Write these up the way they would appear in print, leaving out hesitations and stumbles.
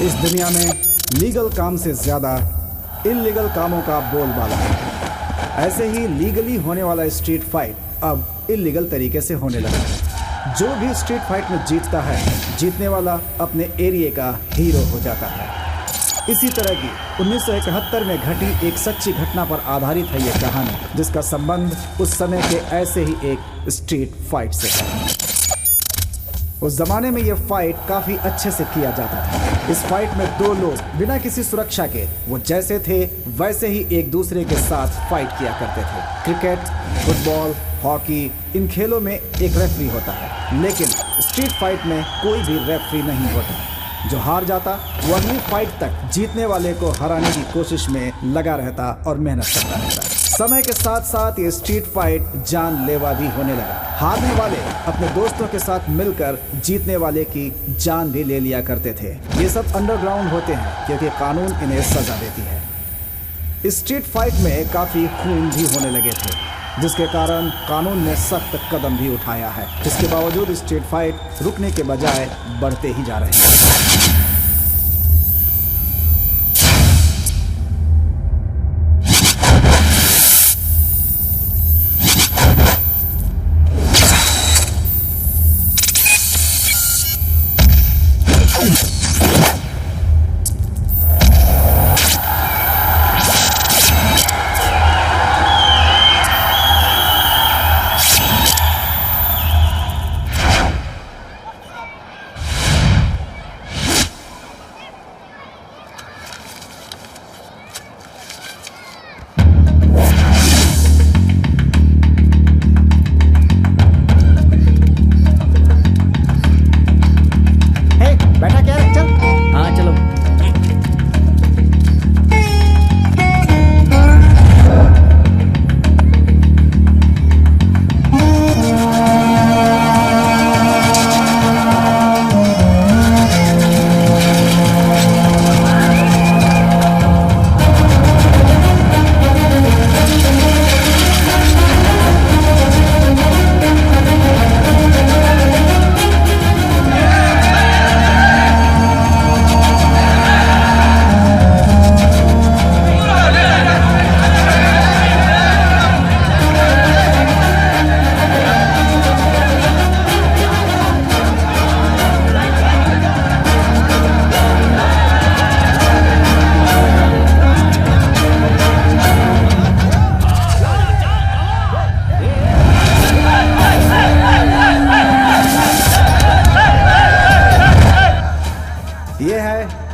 इस दुनिया में लीगल काम से ज़्यादा इल्लीगल कामों का बोलबाला है। ऐसे ही लीगली होने वाला स्ट्रीट फाइट अब इल्लीगल तरीके से होने लगा है। जो भी स्ट्रीट फाइट में जीतता है, जीतने वाला अपने एरिया का हीरो हो जाता है। इसी तरह की 1971 में घटी एक सच्ची घटना पर आधारित है ये कहानी, जिसका संबंध उस समय के ऐसे ही एक स्ट्रीट फाइट से है। उस जमाने में ये फाइट काफी अच्छे से किया जाता था। इस फाइट में दो लोग बिना किसी सुरक्षा के वो जैसे थे वैसे ही एक दूसरे के साथ फाइट किया करते थे। क्रिकेट, फुटबॉल, हॉकी, इन खेलों में एक रेफरी होता है, लेकिन स्ट्रीट फाइट में कोई भी रेफरी नहीं होता। जो हार जाता वो अगली फाइट तक जीतने वाले को हराने की कोशिश में लगा रहता और मेहनत करता रहता। समय के साथ साथ ये स्ट्रीट फाइट जानलेवा भी होने लगा। हारने वाले अपने दोस्तों के साथ मिलकर जीतने वाले की जान भी ले लिया करते थे। ये सब अंडरग्राउंड होते हैं क्योंकि कानून इन्हें सजा देती है। इस स्ट्रीट फाइट में काफी खून भी होने लगे थे, जिसके कारण कानून ने सख्त कदम भी उठाया है। इसके बावजूद स्ट्रीट फाइट रुकने के बजाय बढ़ते ही जा रहे हैं।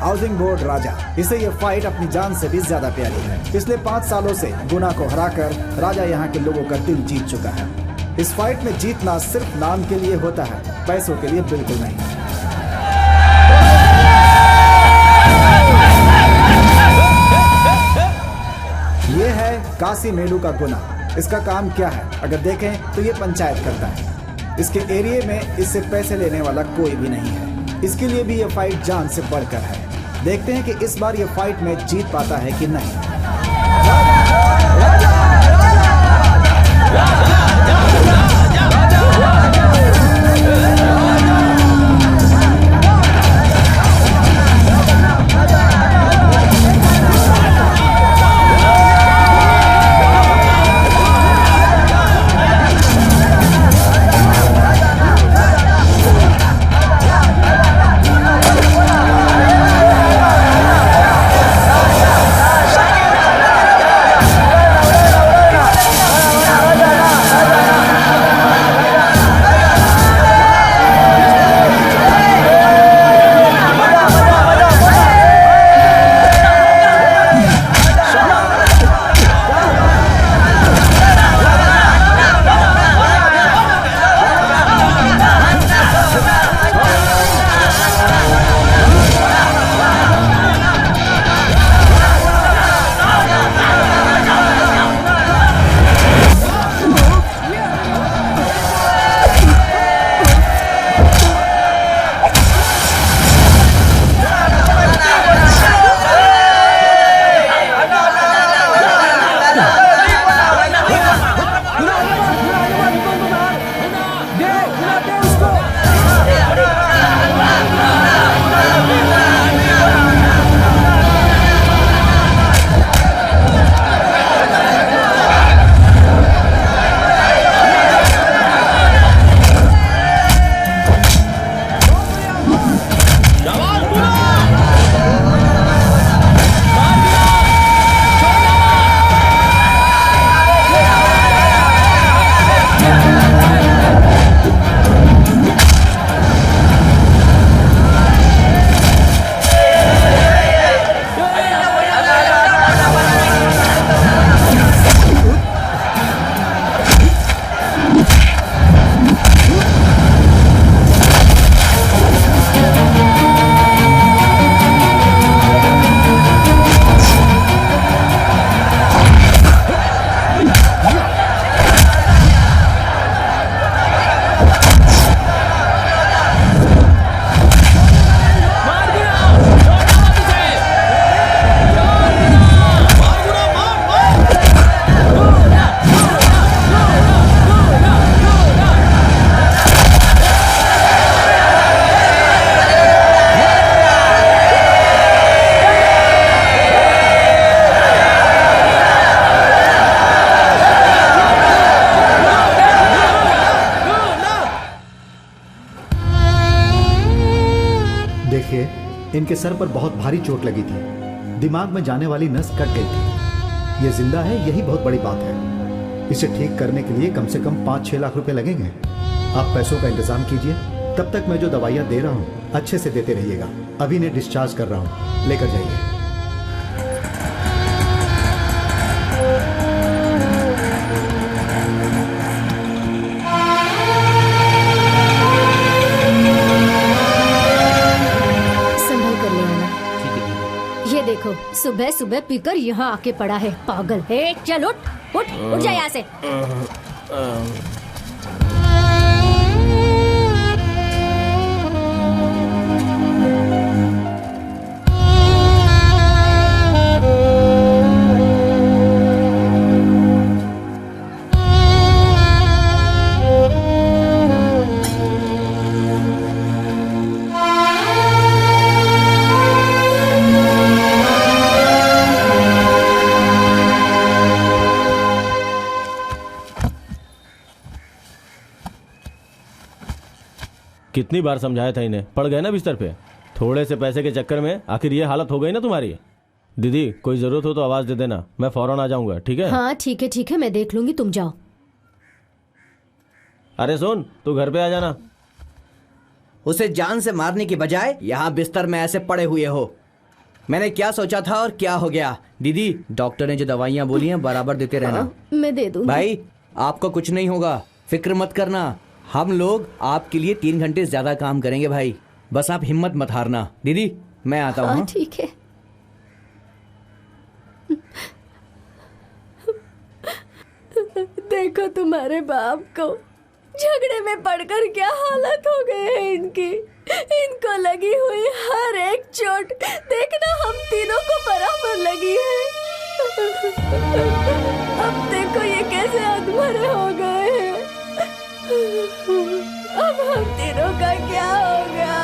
हाउसिंग बोर्ड राजा। इसे ये फाइट अपनी जान से भी ज्यादा प्यारी है। पिछले 5 सालों से गुना को हराकर राजा यहाँ के लोगों का दिल जीत चुका है। इस फाइट में जीतना सिर्फ नाम के लिए होता है, पैसों के लिए बिल्कुल नहीं। ये है काशी मेलू का गुना। इसका काम क्या है? अगर देखें तो ये पंचायत करता है। इसके एरिया में इससे पैसे लेने वाला कोई भी नहीं है। इसके लिए भी ये फाइट जान से बढ़कर है। देखते हैं कि इस बार ये फाइट में जीत पाता है कि नहीं। इनके सर पर बहुत भारी चोट लगी थी, दिमाग में जाने वाली नस कट गई थी। ये जिंदा है, यही बहुत बड़ी बात है। इसे ठीक करने के लिए कम से कम 5-6 लाख रुपए लगेंगे। आप पैसों का इंतजाम कीजिए, तब तक मैं जो दवाइयाँ दे रहा हूँ अच्छे से देते रहिएगा। अभी इन्हें डिस्चार्ज कर रहा हूँ, लेकर जाइए। देखो, सुबह सुबह पीकर यहाँ आके पड़ा है, पागल है। चल उठ उठ उठ जा यहाँ से। कितनी बार समझाया था इन्हें, पड़ गए ना बिस्तर पे। थोड़े से पैसे के चक्कर में आखिर ये हालत हो गई ना तुम्हारी। दीदी कोई जरूरत हो तो आवाज दे देना, मैं फौरन आ जाऊंगा, ठीक है? हाँ ठीक है, मैं देख लूंगी, तुम जाओ। अरे सुन, तू घर पे आ जाना। उसे जान से मारने की बजाय यहाँ बिस्तर में ऐसे पड़े हुए हो। मैंने क्या सोचा था और क्या हो गया। दीदी, डॉक्टर ने जो दवाइयाँ बोली हैं बराबर देते रहना। मैं दे दूंगी। भाई आपको कुछ नहीं होगा, फिक्र मत करना। हम लोग आपके लिए 3 घंटे ज्यादा काम करेंगे भाई, बस आप हिम्मत मत हारना। दीदी मैं आता हूँ। ठीक है। देखो तुम्हारे बाप को झगड़े में पड़कर क्या हालत हो गए हैं इनकी। इनको लगी हुई हर एक चोट देखना हम तीनों को बराबर लगी है। अब देखो ये कैसे अधमरे हो गए हैं। अब हम तीनों का क्या होगा?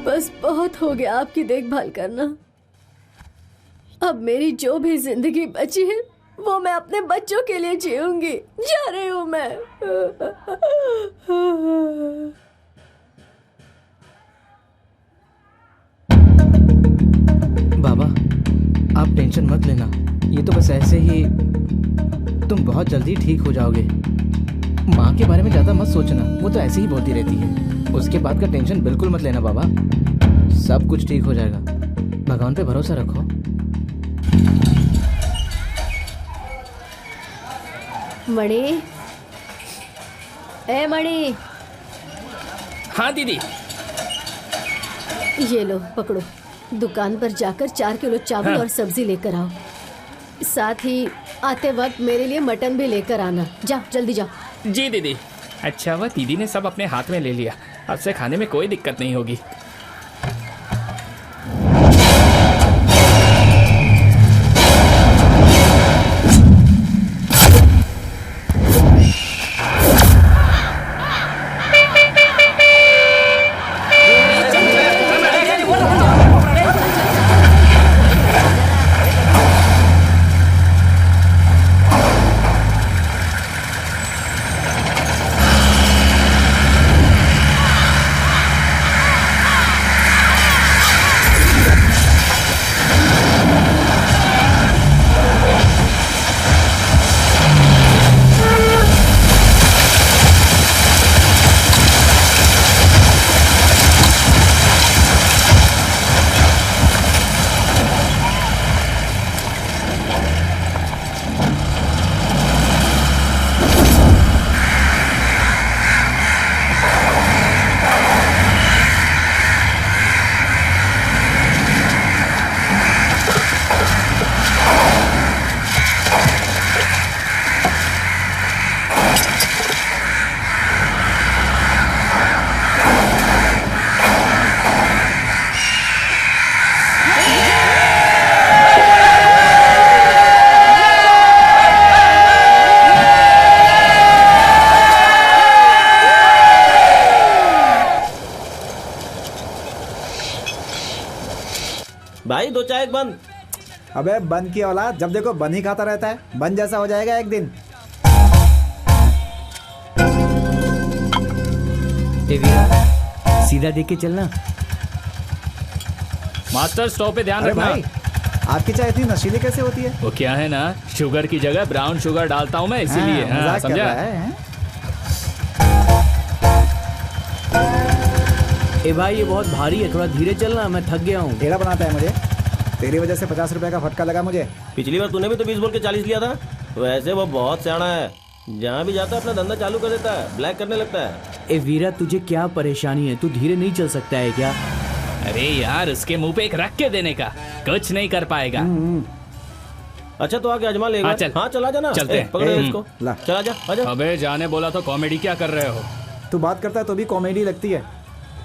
बस बहुत हो गया आपकी देखभाल करना। अब मेरी जो भी जिंदगी बची है वो मैं अपने बच्चों के लिए जीऊंगी। जा रही हूँ मैं। बाबा आप टेंशन मत लेना, ये तो बस ऐसे ही, तुम बहुत जल्दी ठीक हो जाओगे। माँ के बारे में ज़्यादा मत सोचना, वो तो ऐसे ही बोलती रहती है। उसके बाद का टेंशन बिल्कुल मत लेना बाबा, सब कुछ ठीक हो जाएगा। भगवान पे भरोसा रखो। मणि, ए मणि। हाँ दीदी। ये लो पकड़ो, दुकान पर जाकर 4 किलो चावल और सब्जी लेकर आओ। साथ ही आते वक्त मेरे लिए मटन भी लेकर आना। जा जल्दी जाओ। जी दीदी। अच्छा वह दीदी ने सब अपने हाथ में ले लिया, अब से खाने में कोई दिक्कत नहीं होगी। भाई 2 चाय एक बंद। अबे बन की औलाद, जब देखो बन ही खाता रहता है। बन जैसा हो जाएगा एक दिन। ए वीरा, सीधा देख के चलना। मास्टर स्टॉप पे ध्यान अरे रखना। भाई, आपकी चाय इतनी नशीली कैसे होती है? वो क्या है ना, शुगर की जगह ब्राउन शुगर डालता हूँ मैं, इसीलिए। हाँ, मजाक कर समझा? रहा है, हैं? ए भाई ये बहुत भारी है, थोड़ा धीरे चलना, मैं थक गया हूँ। टेढ़ा बनाता है मुझे। तेरी वजह से 50 रुपए का फटका लगा मुझे। पिछली बार तूने भी तो 20 बोल के 40 लिया था। वैसे वो बहुत सियाना है, जहाँ भी जाता है अपना धंधा चालू कर देता है, ब्लैक करने लगता है। ए वीरा, तुझे क्या परेशानी है? तू धीरे नहीं चल सकता है क्या? अरे यार, उसके मुंह पे एक रख के देने का, कुछ नहीं कर पाएगा। अच्छा तो आके अजमा ले। हाँ, चल। हाँ चला जाना। चलते हैं। पकड़ो इसको, ला। चला जा, आजा। अबे जाने बोला तो कॉमेडी क्या कर रहे हो? तू बात करता है तो भी कॉमेडी लगती है।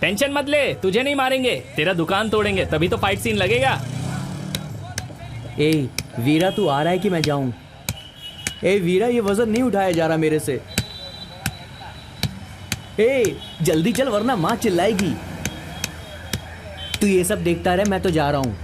टेंशन मत ले, तुझे नहीं मारेंगे, तेरा दुकान तोड़ेंगे, तभी तो फाइट सीन लगेगा। ए वीरा, तू आ रहा है कि मैं जाऊं? ए वीरा, ये वजन नहीं उठाया जा रहा मेरे से। ए जल्दी चल वरना माँ चिल्लाएगी। तू ये सब देखता रहे, मैं तो जा रहा हूँ।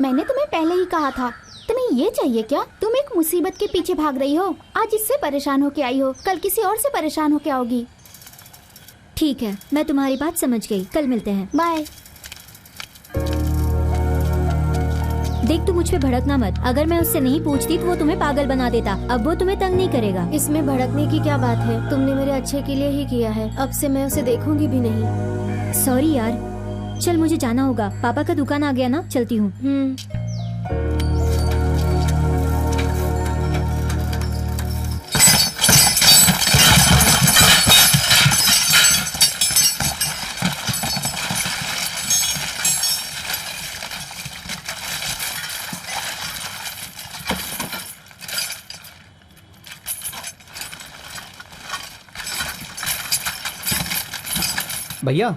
मैंने तुम्हें पहले ही कहा था। तुम्हें ये चाहिए क्या? तुम एक मुसीबत के पीछे भाग रही हो। आज इससे परेशान होके आई हो, कल किसी और से परेशान होके आओगी। ठीक है, मैं तुम्हारी बात समझ गई। कल मिलते हैं। बाय। देख, तू मुझ पे भड़कना मत। अगर मैं उससे नहीं पूछती तो वो तुम्हें पागल बना देता। अब वो तुम्हें तंग नहीं करेगा। इसमें भड़कने की क्या बात है? तुमने मेरे अच्छे के लिए ही किया है। अब से मैं उसे देखूंगी भी नहीं। सॉरी यार, चल मुझे जाना होगा। पापा का दुकान आ गया ना, चलती हूँ। भैया,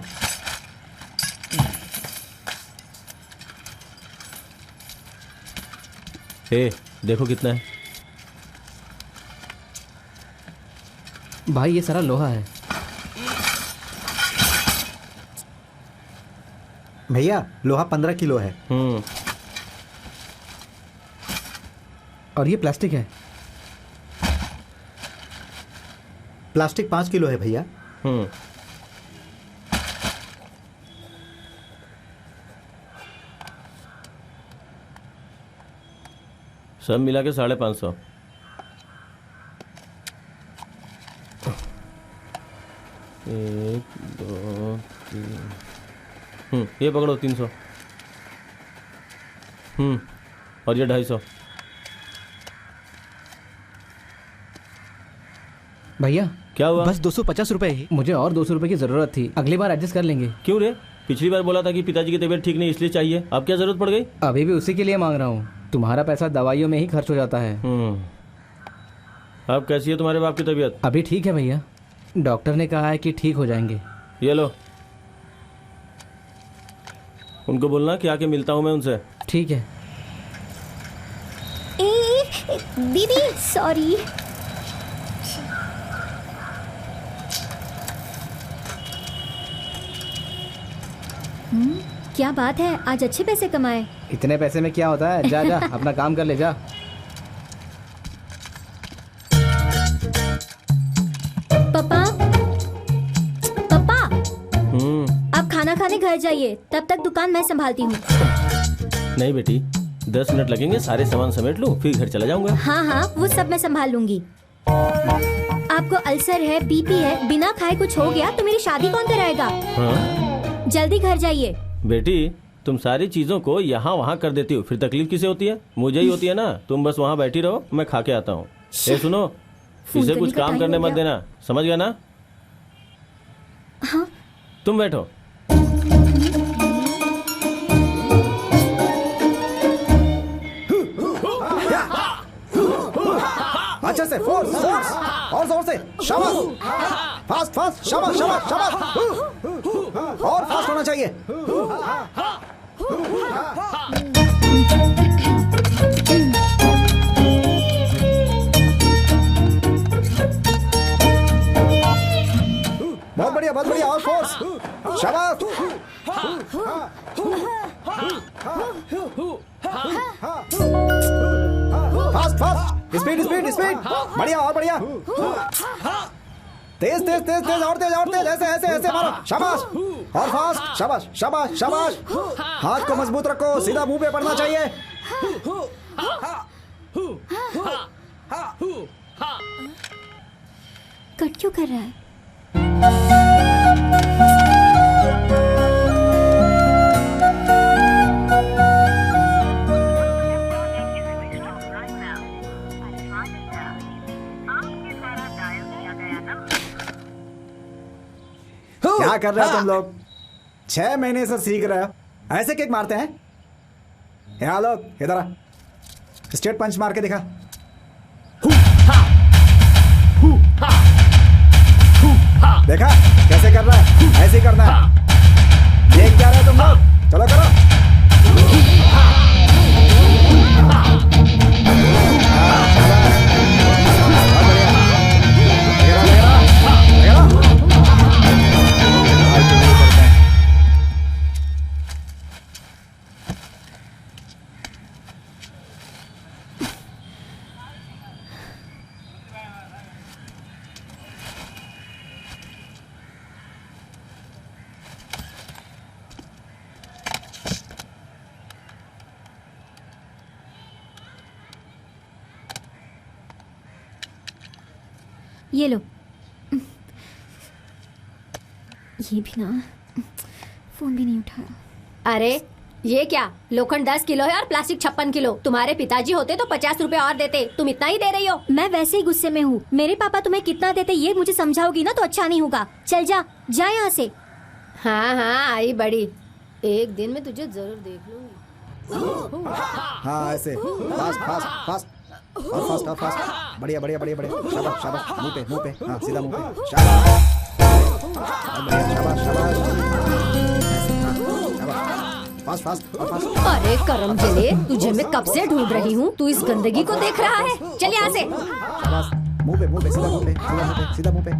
ए, देखो कितना है। भाई ये सारा लोहा है। भैया लोहा 15 किलो है। और ये प्लास्टिक है। प्लास्टिक 5 किलो है भैया। सब मिला के 550। एक, दो, तीन। ये पकड़ो 300। और ये 250। भैया क्या हुआ? बस 250 रुपए ही। मुझे और 200 रुपए की जरूरत थी, अगली बार एडजस्ट कर लेंगे। क्यों रे? पिछली बार बोला था कि पिताजी की तबीयत ठीक नहीं इसलिए चाहिए, अब क्या जरूरत पड़ गई? अभी भी उसी के लिए मांग रहा हूँ। तुम्हारा पैसा दवाइयों में ही खर्च हो जाता है। अब कैसी है तुम्हारे बाप की तबीयत? अभी ठीक है भैया, डॉक्टर ने कहा है कि ठीक हो जाएंगे। ये लो, उनको बोलना कि आके मिलता हूँ मैं उनसे। ठीक है। दीदी सॉरी। क्या बात है, आज अच्छे पैसे कमाए। इतने पैसे में क्या होता है? जा जा अपना काम कर ले जा। पापा, पापा, आप खाना खाने घर जाइए, तब तक दुकान मैं संभालती हूँ। नहीं बेटी, 10 मिनट लगेंगे, सारे सामान समेट लूं फिर घर चला जाऊंगा। हाँ हाँ, वो सब मैं संभाल लूंगी। आपको अल्सर है, बीपी है, बिना खाए कुछ हो गया तो मेरी शादी कौन कराएगा? हाँ? जल्दी घर जाइए। बेटी, तुम सारी चीजों को यहाँ वहाँ कर देती हो, फिर तकलीफ किसे होती है? मुझे ही होती है ना। तुम बस वहाँ बैठी रहो, मैं खा के आता हूँ। ये सुनो, इसे कुछ काम करने मत देना, समझ गया ना? हाँ। तुम बैठो। अच्छे से, फोर्स फोर्स, और जोर से, शाबाश, फास्ट फास्ट, शाबाश शाबाश शाबाश, और फास्ट होना चाहिए। बहुत बढ़िया, और फोर्स, शाबाश। Fast fast, speed speed speed, बढ़िया और बढ़िया, तेज तेज तेज तेज और तेज और तेज, ऐसे ऐसे ऐसे मारो, शाबाश, और फास्ट, शाबाश शाबाश शाबाश। हाथ को मजबूत रखो, सीधा मुंह पे पड़ना चाहिए। कट क्यों कर रहा है? क्या कर रहे हो तुम लोग? 6 महीने से सीख रहे हो, ऐसे किक मारते हैं? यहाँ लोग इधर आ, स्ट्रेट पंच मार के दिखा। देखा कैसे कर रहा है? ऐसे ही करना है। देख क्या रहे हो तुम लोग? चलो करो। ये लो। ये भी ना, फोन भी नहीं उठाया। अरे ये क्या, लोखंड 10 किलो है और प्लास्टिक 56 किलो। तुम्हारे पिताजी होते तो 50 रुपए और देते, तुम इतना ही दे रही हो। मैं वैसे ही गुस्से में हूँ। मेरे पापा तुम्हें कितना देते ये मुझे समझाओगी ना तो अच्छा नहीं होगा। चल जा जा यहाँ से। हाँ हाँ आई बड़ी, एक दिन में तुझे जरूर देख लूंगी। हाँ ऐसे, फास्ट फास्ट फास्ट और फास्ट और फास्ट, बढ़िया बढ़िया बढ़िया बढ़िया, शाबाश शाबाश, मुंह पे, हाँ सीधा मुंह पे, शाबाश, बढ़िया, शाबाश शाबाश, फास्ट फास्ट और फास्ट। अरे करम जले, तुझे मैं कब से ढूंढ रही हूँ, तू इस गंदगी को देख रहा है। चल यहाँ से। शाबाश, मुंह पे सीधा मुंह पे, सीधा मुंह पे, सीधा मुंह पे।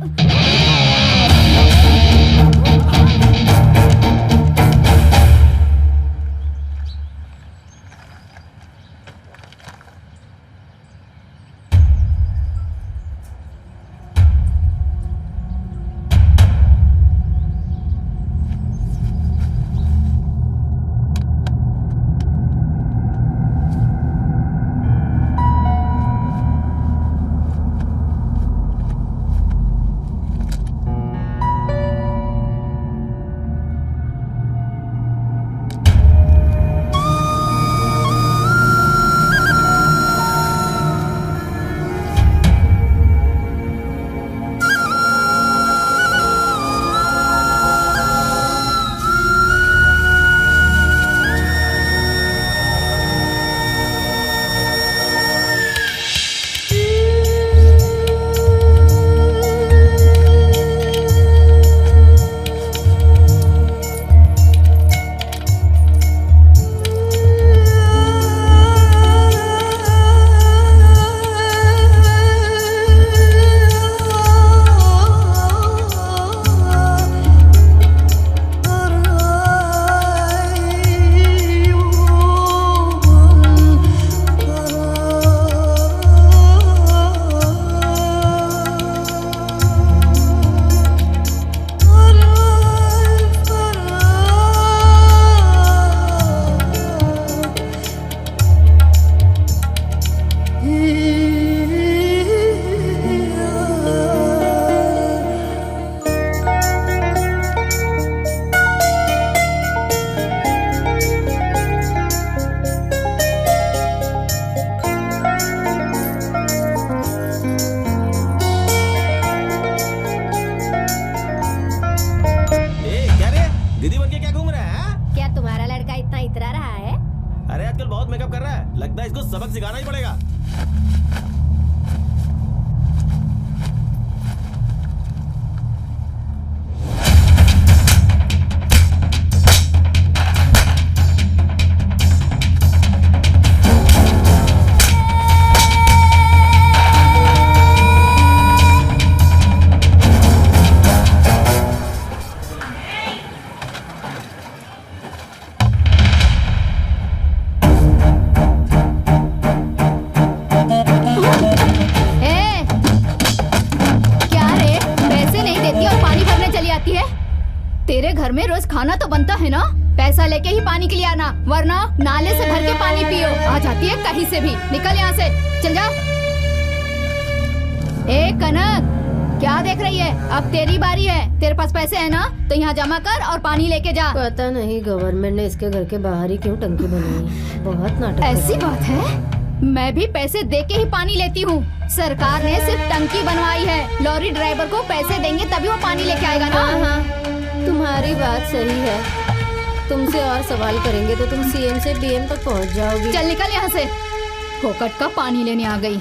लगता है इसको सबक सिखाना ही पड़ेगा। आती है? तेरे घर में रोज खाना तो बनता है ना? पैसा लेके ही पानी के लिए आना, वरना नाले से भर के पानी पियो। आ जाती है कहीं से भी। निकल यहाँ से, चल जा। ए कनक, क्या देख रही है? अब तेरी बारी है। तेरे पास पैसे है ना, तो यहाँ जमा कर और पानी लेके जा। पता नहीं गवर्नमेंट ने इसके घर के बाहर ही क्यों टंकी बनाई। बहुत नाटक। ऐसी बात है? मैं भी पैसे दे के ही पानी लेती हूँ। सरकार ने सिर्फ टंकी बनवाई है। लॉरी ड्राइवर को पैसे देंगे तभी वो पानी लेके आएगा ना। हाँ, तुम्हारी बात सही है। तुमसे और सवाल करेंगे तो तुम सीएम से डीएम तक पहुँच जाओगी। चल निकल यहाँ से। फोकट का पानी लेने आ गई।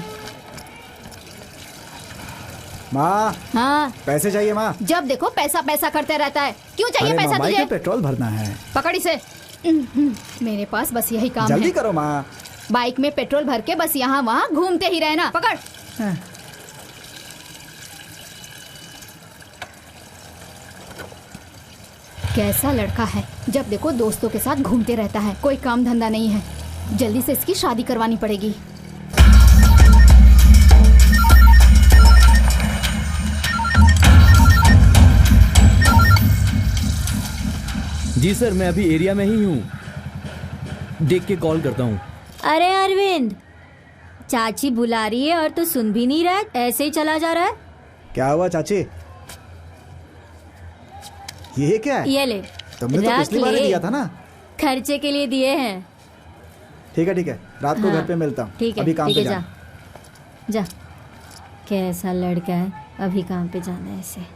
माँ, हाँ पैसे चाहिए माँ। जब देखो पैसा पैसा करते रहता है। क्यों चाहिए अरे पैसा माँ, तुझे? बाइक में पेट्रोल भरना है। पकड़ी से। मेरे पास बस यही काम जल्दी है। करो माँ। बाइक में पेट्रोल भर के बस यहाँ वहाँ घूमते ही रहना। पकड़। कैसा लड़का है, जब देखो दोस्तों के साथ घूमते रहता है। कोई काम धंधा नहीं है। जल्दी से इसकी शादी करवानी पड़ेगी। जी सर, मैं अभी एरिया में ही हूँ, देख के कॉल करता हूँ। अरे अरविंद, चाची बुला रही है और तू सुन भी नहीं रहा है, ऐसे ही चला जा रहा है। क्या हुआ चाची? ये क्या है? ये ले, तुमने तो पिछली बार ही दिया था ना। खर्चे के लिए दिए हैं। ठीक है, रात को हाँ, घर पे मिलता हूँ। ठीक है, अभी काम पे जा जा। कैसा लड़का है, अभी काम पे जाना है इसे।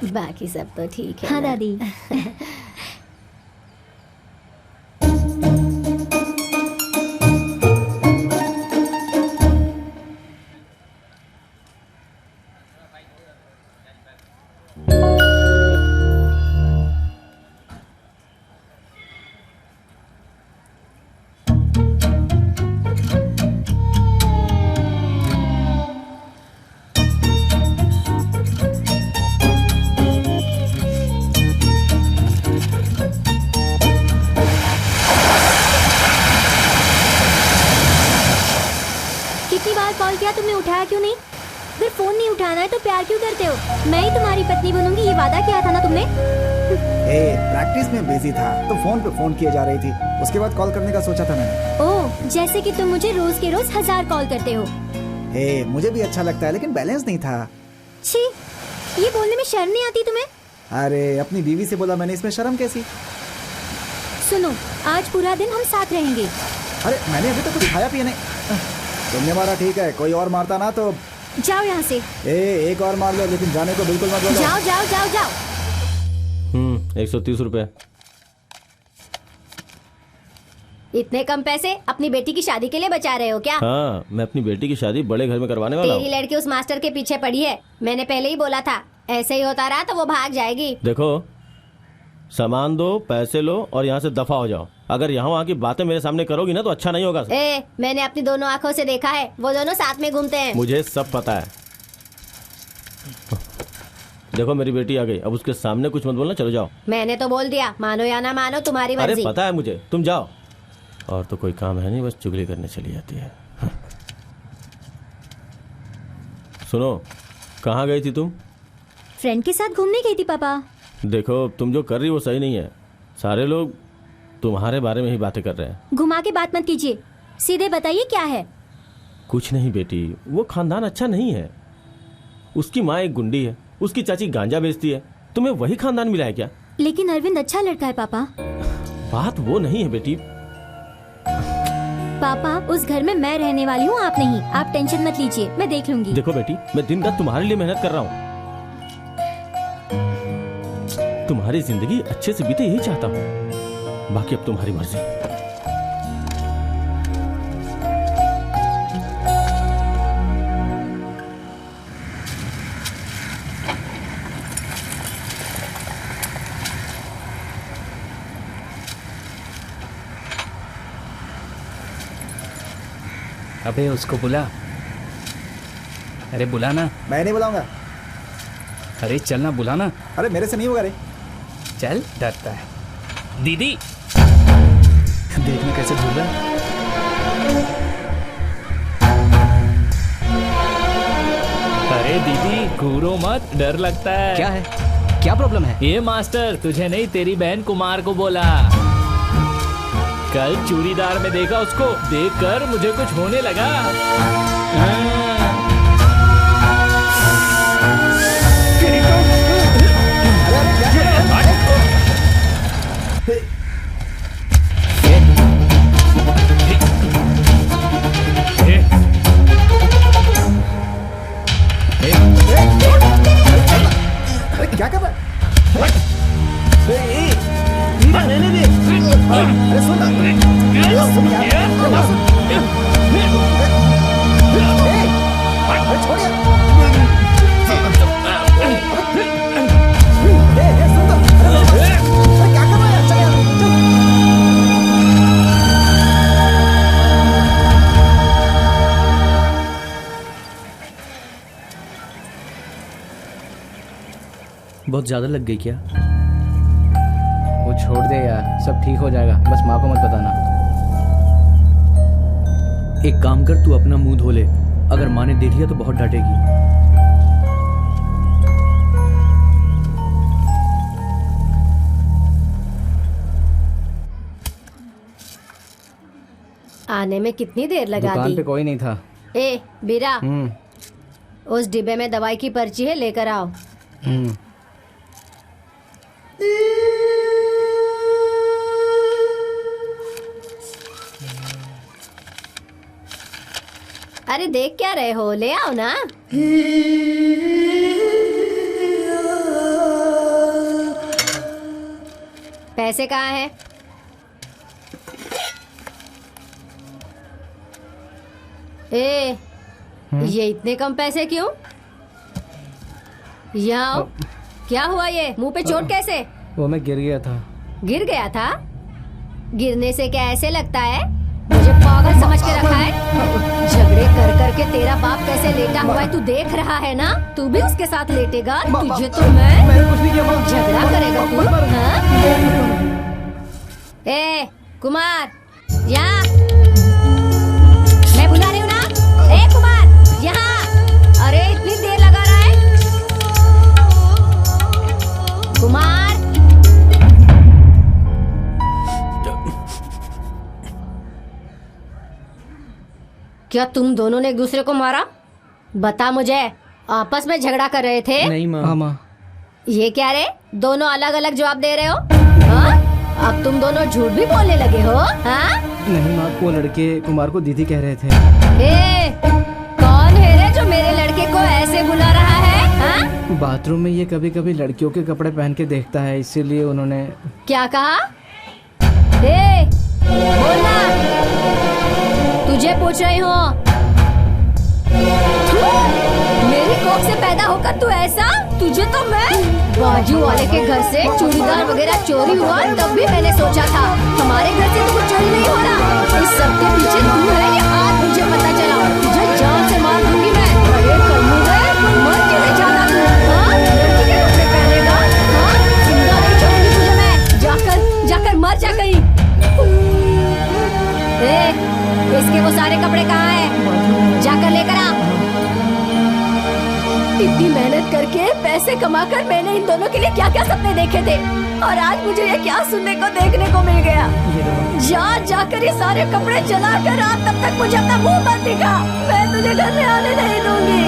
बाकी सब तो ठीक है। हाँ दादी। कॉल किया तुमने उठाया क्यों नहीं? फिर फोन नहीं उठाना है तो प्यार क्यों करते हो? मैं ही तुम्हारी पत्नी बनूंगी, ये वादा किया था ना तुमने। प्रैक्टिस में बिजी था तो फोन पे फोन किए जा रही थी, उसके बाद कॉल करने का सोचा था मैंने। ओह, जैसे कि तुम मुझे रोज के रोज 1000 कॉल करते हो। मुझे भी अच्छा लगता है लेकिन बैलेंस नहीं था। छी, ये बोलने में शर्म नहीं आती तुम्हें? अरे अपनी बीवी से बोला मैंने, इसमें शर्म कैसी? सुनो, आज पूरा दिन हम साथ रहेंगे। अरे मैंने अभी तक कुछ खाया पिया नहीं। तुमने मारा ठीक है, कोई और मारता ना तो। जाओ यहाँ से। एक और मार लो लेकिन जाने को बिल्कुल मत बोलो। जाओ जाओ जाओ जाओ। 130 रुपए। इतने कम पैसे अपनी बेटी की शादी के लिए बचा रहे हो क्या? हाँ, मैं अपनी बेटी की शादी बड़े घर में करवाने वाला हूँ। तेरी लड़की उस मास्टर के पीछे पड़ी है, मैंने पहले ही बोला था। ऐसे ही होता रहा तो वो भाग जाएगी। देखो, सामान दो, पैसे लो और यहाँ से दफा हो जाओ। अगर यहाँ वहाँ की बातें मेरे सामने करोगी ना तो अच्छा नहीं होगा। मैंने अपनी दोनों आंखों से देखा है, वो दोनों साथ में घूमते हैं। मुझे सब पता है। देखो मेरी बेटी आ गई, अब उसके सामने कुछ मत बोलना, चलो जाओ। मैंने तो बोल दिया, मानो या ना मानो तुम्हारी मर्जी। अरे पता है मुझे, तुम जाओ। और तो कोई काम है नहीं, बस चुगली करने चली जाती है। सुनो, कहाँ गई थी तुम? फ्रेंड के साथ घूमने गई थी पापा। देखो, तुम जो कर रही वो सही नहीं है। सारे लोग तुम्हारे बारे में ही बातें कर रहे हैं। घुमा के बात मत कीजिए, सीधे बताइए क्या है। कुछ नहीं बेटी, वो खानदान अच्छा नहीं है। उसकी माँ एक गुंडी है, उसकी चाची गांजा बेचती है। तुम्हें वही खानदान मिला है क्या? लेकिन अरविंद अच्छा लड़का है पापा। बात वो नहीं है बेटी। पापा, उस घर में मैं रहने वाली हूँ, आप नहीं। आप टेंशन मत लीजिए, मैं देख लूंगी। देखो बेटी, मैं दिन रात तुम्हारे लिए मेहनत कर रहा हूँ। तुम्हारी जिंदगी अच्छे से बीते यही चाहता हूँ, बाकी अब तुम्हारी मर्जी। अबे उसको बुला। अरे बुला ना। मैं नहीं बुलाऊंगा। अरे चल ना, बुला ना। अरे मेरे से नहीं होगा रे। चल, डरता है। दीदी देखने कैसे ढूंढ रहा है। दीदी घूरो मत, डर लगता है। क्या है, क्या प्रॉब्लम है? ये मास्टर तुझे नहीं, तेरी बहन कुमार को बोला। कल चूड़ीदार में देखा उसको, देखकर मुझे कुछ होने लगा। क्या कर रहा है? अरे सुन बहुत ज्यादा लग गई क्या? वो छोड़ दे यार, सब ठीक हो जाएगा, बस माँ को मत बताना। एक काम कर, तू अपना मुंह धो ले, अगर माँ ने देख लिया तो बहुत डांटेगी। आने में कितनी देर लगा दुकान दी? पे कोई नहीं था। ए बीरा, उस डिब्बे में दवाई की पर्ची है, लेकर आओ। अरे देख क्या रहे हो, ले आओ ना। पैसे कहाँ हैं? ए, ये इतने कम पैसे क्यों? यहाँ आओ। क्या हुआ, ये मुंह पे चोट कैसे? वो मैं गिर गया था। गिर गया था? गिरने से क्या ऐसे लगता है? मुझे पागल समझ के रखा है? झगड़े कर कर के तेरा बाप कैसे लेटा हुआ है तू देख रहा है ना? तू भी उसके साथ लेटेगा? तुझे तो मैंने कुछ नहीं किया। झगड़ा करेगा तू? हाँ? ए कुमार, यहाँ मैं बुला रही हूँ ना। ए कुमार, यहाँ। अरे इतनी देर लगा रहा है कुमार। क्या तुम दोनों ने एक दूसरे को मारा? बता मुझे, आपस में झगड़ा कर रहे थे? नहीं माँ। हाँ माँ। ये क्या रे, दोनों अलग अलग जवाब दे रहे हो? हाँ? अब तुम दोनों झूठ भी बोलने लगे हो? हाँ? नहीं माँ, वो लड़के कुमार को दीदी कह रहे थे। ए, कौन है रे जो मेरे लड़के को ऐसे बुला रहा है? हाँ? बाथरूम में ये कभी कभी लड़कियों के कपड़े पहन के देखता है, इसीलिए उन्होंने। क्या कहा? ए, बोलना, तुझे पूछ रही हूँ। मेरी कोख से पैदा होकर तू ऐसा? तुझे तो मैं बाजू वाले के घर से चूड़ीदार वगैरह चोरी हुआ तब भी मैंने सोचा था हमारे घर से तो कुछ चोरी नहीं हो रहा। इस सब के पीछे तू है, ये आज मुझे पता चला। तुझे जान से मार दूंगी मैं। अरे कल्लू रे, मर के नहीं जाना तू। हाँ? लड़की के कपड़े पहनेगा? हाँ? जिंदा नहीं छोड़ूंगी तुझे मैं। जाकर मर जा कहीं। इसके वो सारे कपड़े कहाँ हैं? जाकर लेकर आ। इतनी मेहनत करके पैसे कमाकर मैंने इन दोनों के लिए क्या क्या सपने देखे थे, और आज मुझे ये क्या सुनने को देखने को मिल गया। जाकर ये सारे कपड़े जला कर आ, तब तक मुझे अपना मुंह मत दिखा। मैं तुझे घर में आने नहीं दूंगी।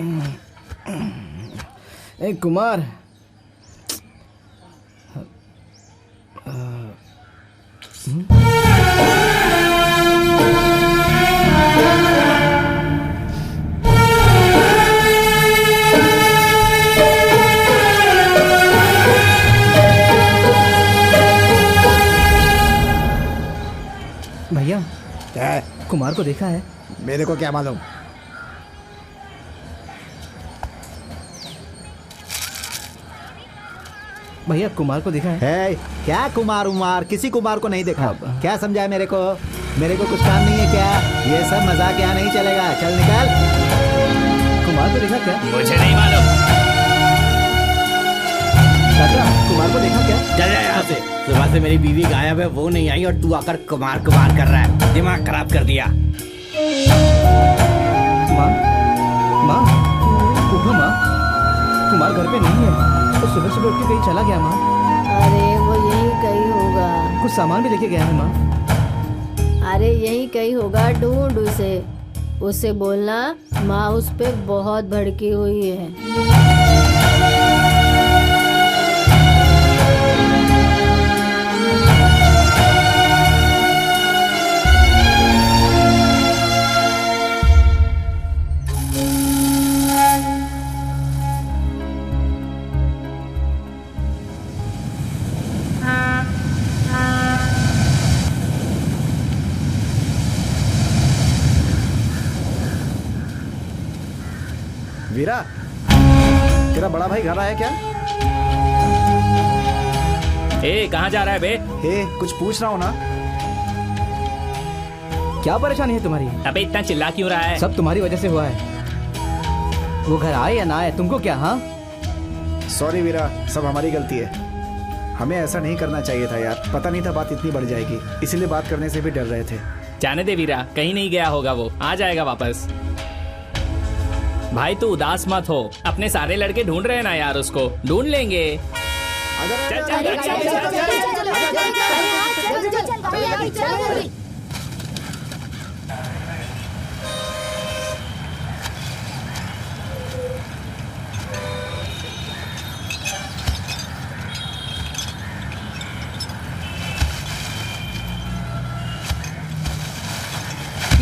ए कुमार, भैया क्या है? कुमार को देखा है? मेरे को क्या मालूम? भैया कुमार को देखा है? है क्या कुमार उमार? किसी कुमार को नहीं देखा। क्या समझा है मेरे को? मेरे को कुछ काम नहीं है क्या? ये सब मजाक यहाँ नहीं चलेगा। चल निकल। कुमार को देखा क्या? मुझे नहीं मालूम। चाचा कुमार को देखा क्या? चल जा यहाँ से। सुबह से मेरी बीवी गायब है, वो नहीं आई और तू आकर कुमार कुमार कर रहा है। दिमाग खराब कर दिया। माँ, माँ, उठो माँ। कुमार घर पे नहीं है। तो सुबह सुबह उठ के कहीं चला गया माँ। अरे वो यही कहीं होगा। कुछ सामान भी लेके गया है माँ। अरे यही कहीं होगा, ढूंढ उसे। उससे बोलना माँ उस पे बहुत भड़की हुई है। वीरा, तेरा बड़ा भाई घर आया क्या? ए कहाँ जा रहा है बे? हे, कुछ पूछ रहा हूँ ना। क्या परेशानी है तुम्हारी? अबे इतना चिल्ला क्यों रहा है? सब तुम्हारी वजह से हुआ है। वो घर आए या ना आए, तुमको क्या? हाँ सॉरी वीरा, सब हमारी गलती है। हमें ऐसा नहीं करना चाहिए था यार। पता नहीं था बात इतनी बढ़ जाएगी, इसीलिए बात करने से भी डर रहे थे। जाने दे वीरा, कहीं नहीं गया होगा, वो आ जाएगा वापस। भाई तू उदास मत हो, अपने सारे लड़के ढूंढ रहे हैं ना यार, उसको ढूंढ लेंगे। चल चल चल चल चल चल।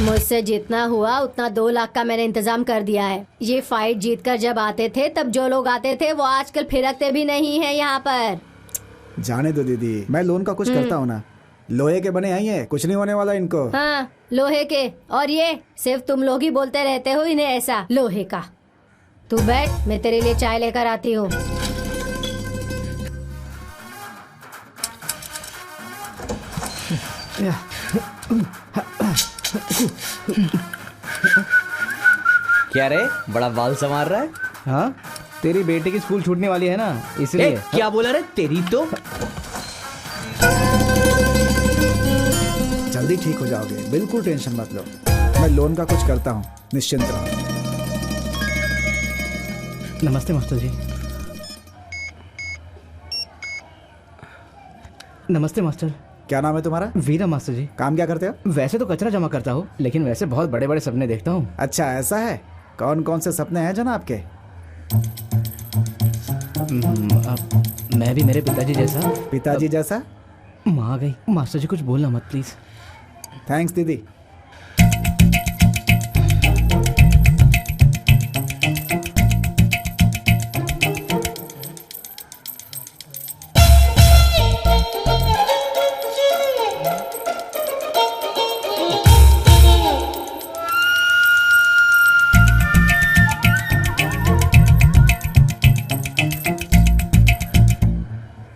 मुझसे जितना हुआ उतना 2 लाख का मैंने इंतजाम कर दिया है। ये फाइट जीतकर जब आते थे तब जो लोग आते थे वो आजकल फिरकते भी नहीं है यहाँ पर। जाने दो दीदी, मैं लोन का कुछ करता हूँ ना। लोहे के बने आई है, कुछ नहीं होने वाला इनको। हाँ लोहे के, और ये सिर्फ तुम लोग ही बोलते रहते हो इन्हें ऐसा लोहे का। तू बैठ, मैं तेरे लिए चाय लेकर आती हूँ। क्या रे, बड़ा बाल संवार रहा है? हाँ, तेरी बेटी की स्कूल छूटने वाली है ना, इसलिए। क्या बोला रे? तेरी तो जल्दी ठीक हो जाओगे, बिल्कुल टेंशन मत लो। मैं लोन का कुछ करता हूँ, निश्चिंत रहो। नमस्ते मास्टर जी। नमस्ते मास्टर। क्या नाम है तुम्हारा? वीरा मास्टर जी। काम क्या करते हो? वैसे तो कचरा जमा करता हूँ, लेकिन वैसे बहुत बड़े बड़े सपने देखता हूँ। अच्छा ऐसा है, कौन कौन से सपने हैं जनाब के? मैं भी मेरे पिताजी जैसा। पिताजी जैसा? माँ आ गई। मास्टर जी कुछ बोलना मत प्लीज। थैंक्स दीदी।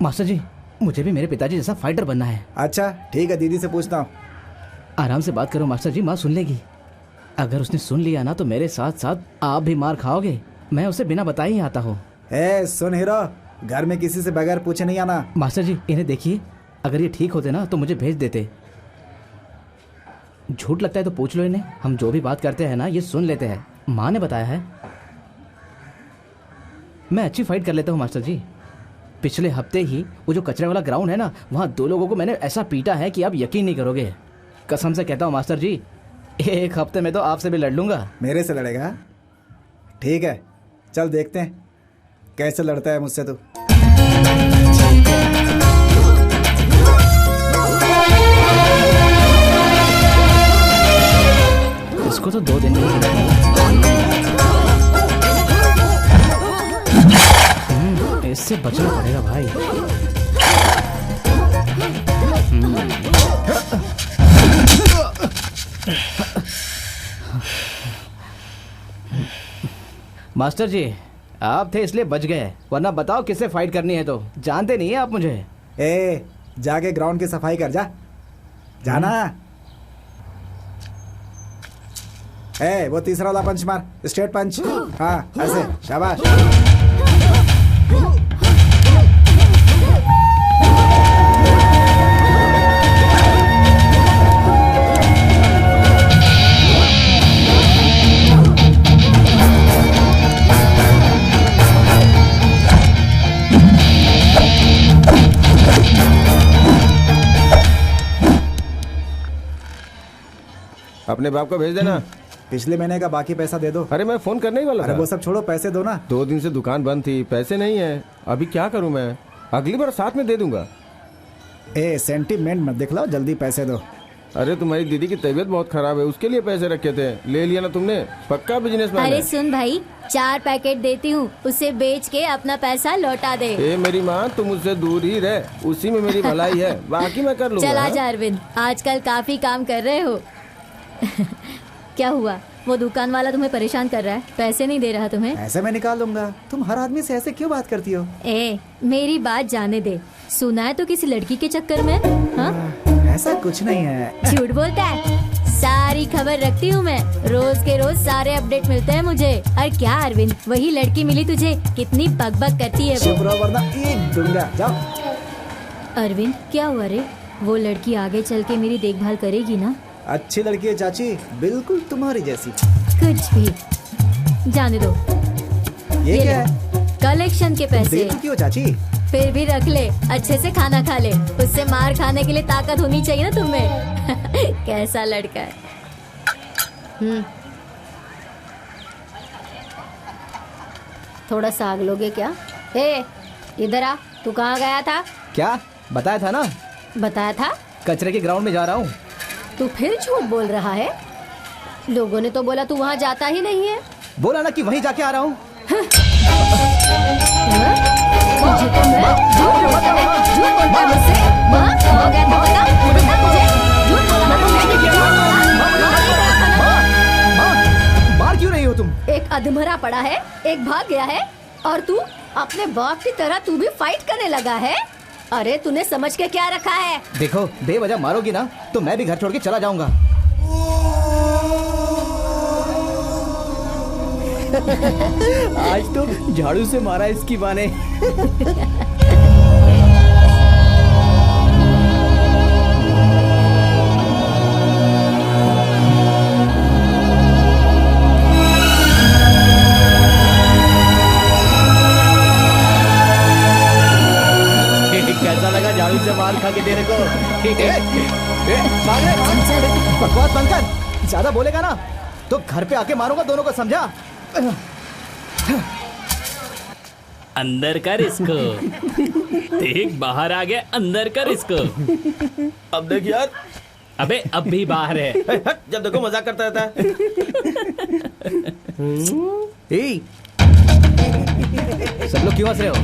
मास्टर जी, मुझे भी मेरे पिताजी जैसा फाइटर बनना है। अच्छा ठीक है, दीदी से पूछता हूँ। आराम से बात करो मास्टर जी, माँ सुन लेगी। अगर उसने सुन लिया ना तो मेरे साथ साथ आप भी मार खाओगे। मैं उसे बिना बताए ही आता हूँ। सुन हीरो, घर में किसी से बगैर पूछे नहीं आना। मास्टर जी इन्हें देखिए, अगर ये ठीक होते ना तो मुझे भेज देते। झूठ लगता है तो पूछ लो इन्हें, हम जो भी बात करते हैं ना ये सुन लेते हैं। माँ ने बताया है। मैं अच्छी फाइट कर लेता हूँ मास्टर जी। पिछले हफ्ते ही वो जो कचरे वाला ग्राउंड है ना, वहाँ 2 लोगों को मैंने ऐसा पीटा है कि आप यकीन नहीं करोगे। कसम से कहता हूँ मास्टर जी, 1 हफ्ते में तो आपसे भी लड़ लूंगा। मेरे से लड़ेगा? ठीक है, चल देखते हैं कैसे लड़ता है मुझसे तू। इसको तो 2 दिन इससे बचना पड़ेगा भाई। मास्टर जी, आप थे इसलिए बच गए, वरना बताओ किससे फाइट करनी है तो जानते नहीं है आप मुझे। ए, जाके ग्राउंड की सफाई कर जा, जाना। ए, वो तीसरा वाला पंच मार, स्ट्रेट पंच। हाँ ऐसे, शाबाश। अपने बाप को भेज देना। पिछले महीने का बाकी पैसा दे दो। अरे मैं फोन करने ही वाला अरे था। वो सब छोड़ो, पैसे दो ना। 2 दिन से दुकान बंद थी, पैसे नहीं है। अभी क्या करूं मैं? अगली बार साथ में दे दूंगा। ए, सेंटीमेंट मत दिखलाओ, जल्दी पैसे दो। अरे तुम्हारी दीदी की तबीयत बहुत खराब है, उसके लिए पैसे रखे थे, ले लिया ना तुमने। पक्का बिजनेसमैन अरे है। सुन भाई, 4 पैकेट देती हूँ, उसे बेच के अपना पैसा लौटा दे। ए मेरी माँ, तुम मुझसे दूर ही रह, उसी में मेरी भलाई है, बाकी मैं कर लूंगा। चला जा अरविंद, आजकल काफी काम कर रहे हो। क्या हुआ? वो दुकान वाला तुम्हें परेशान कर रहा है, पैसे नहीं दे रहा तुम्हें? ऐसे मैं निकाल लूंगा। तुम हर आदमी से ऐसे क्यों बात करती हो? ए, मेरी बात जाने दे। सुना है तो किसी लड़की के चक्कर में? हाँ? ऐसा कुछ नहीं है। झूठ बोलता है। सारी खबर रखती हूँ मैं, रोज के रोज सारे अपडेट मिलते हैं मुझे। और क्या अरविंद, वही लड़की मिली तुझे? कितनी बकबक करती है चुप वो। रहो वरना एक दूंगा। जाओ। अरविंद क्या हुआ रे? वो लड़की आगे चल के मेरी देखभाल करेगी ना? अच्छी लड़की है चाची, बिल्कुल तुम्हारी जैसी। कुछ भी, जाने दो। ये क्या ले, है? कलेक्शन के पैसे। दे चुकी हो चाची। फिर भी रख ले, अच्छे से खाना खा ले। उससे मार खाने के लिए ताकत होनी चाहिए ना तुम्हें। कैसा लड़का है। थोड़ा साग लोगे क्या? ए, इधर आ। तू कहाँ गया था? क्या बताया था ना, बताया था। कचरे के ग्राउंड में जा रहा हूँ। तू फिर झूठ बोल रहा है। लोगों ने तो बोला तू वहाँ जाता ही नहीं है। बोला ना कि वहीं जाके आ रहा हूँ। मुझे तो झूठ बोलता है मुझसे। हाँ? हो गया तो बता मुझे। झूठ बोला तुमने। मार क्यों रही हो तुम? एक अधमरा पड़ा है, एक भाग गया है, और तू अपने बाप की तरह तू भी फाइट करने लगा है। अरे तूने समझ के क्या रखा है? देखो, बेवजह मारोगी ना तो मैं भी घर छोड़ के चला जाऊंगा। आज तो झाड़ू से मारा इसकी माँ ने। कैसा लगा झाड़ू से मार खा के तेरे को? बकवास बंद कर। ज्यादा बोलेगा ना तो घर पे आके मारूंगा दोनों को, समझा? अंदर कर इसको। देख बाहर आ गया, अंदर कर इसको। अब देख यार। अबे अब भी बाहर है। जब देखो मजाक करता रहता है। सब लोग क्यों हंस रहे हो?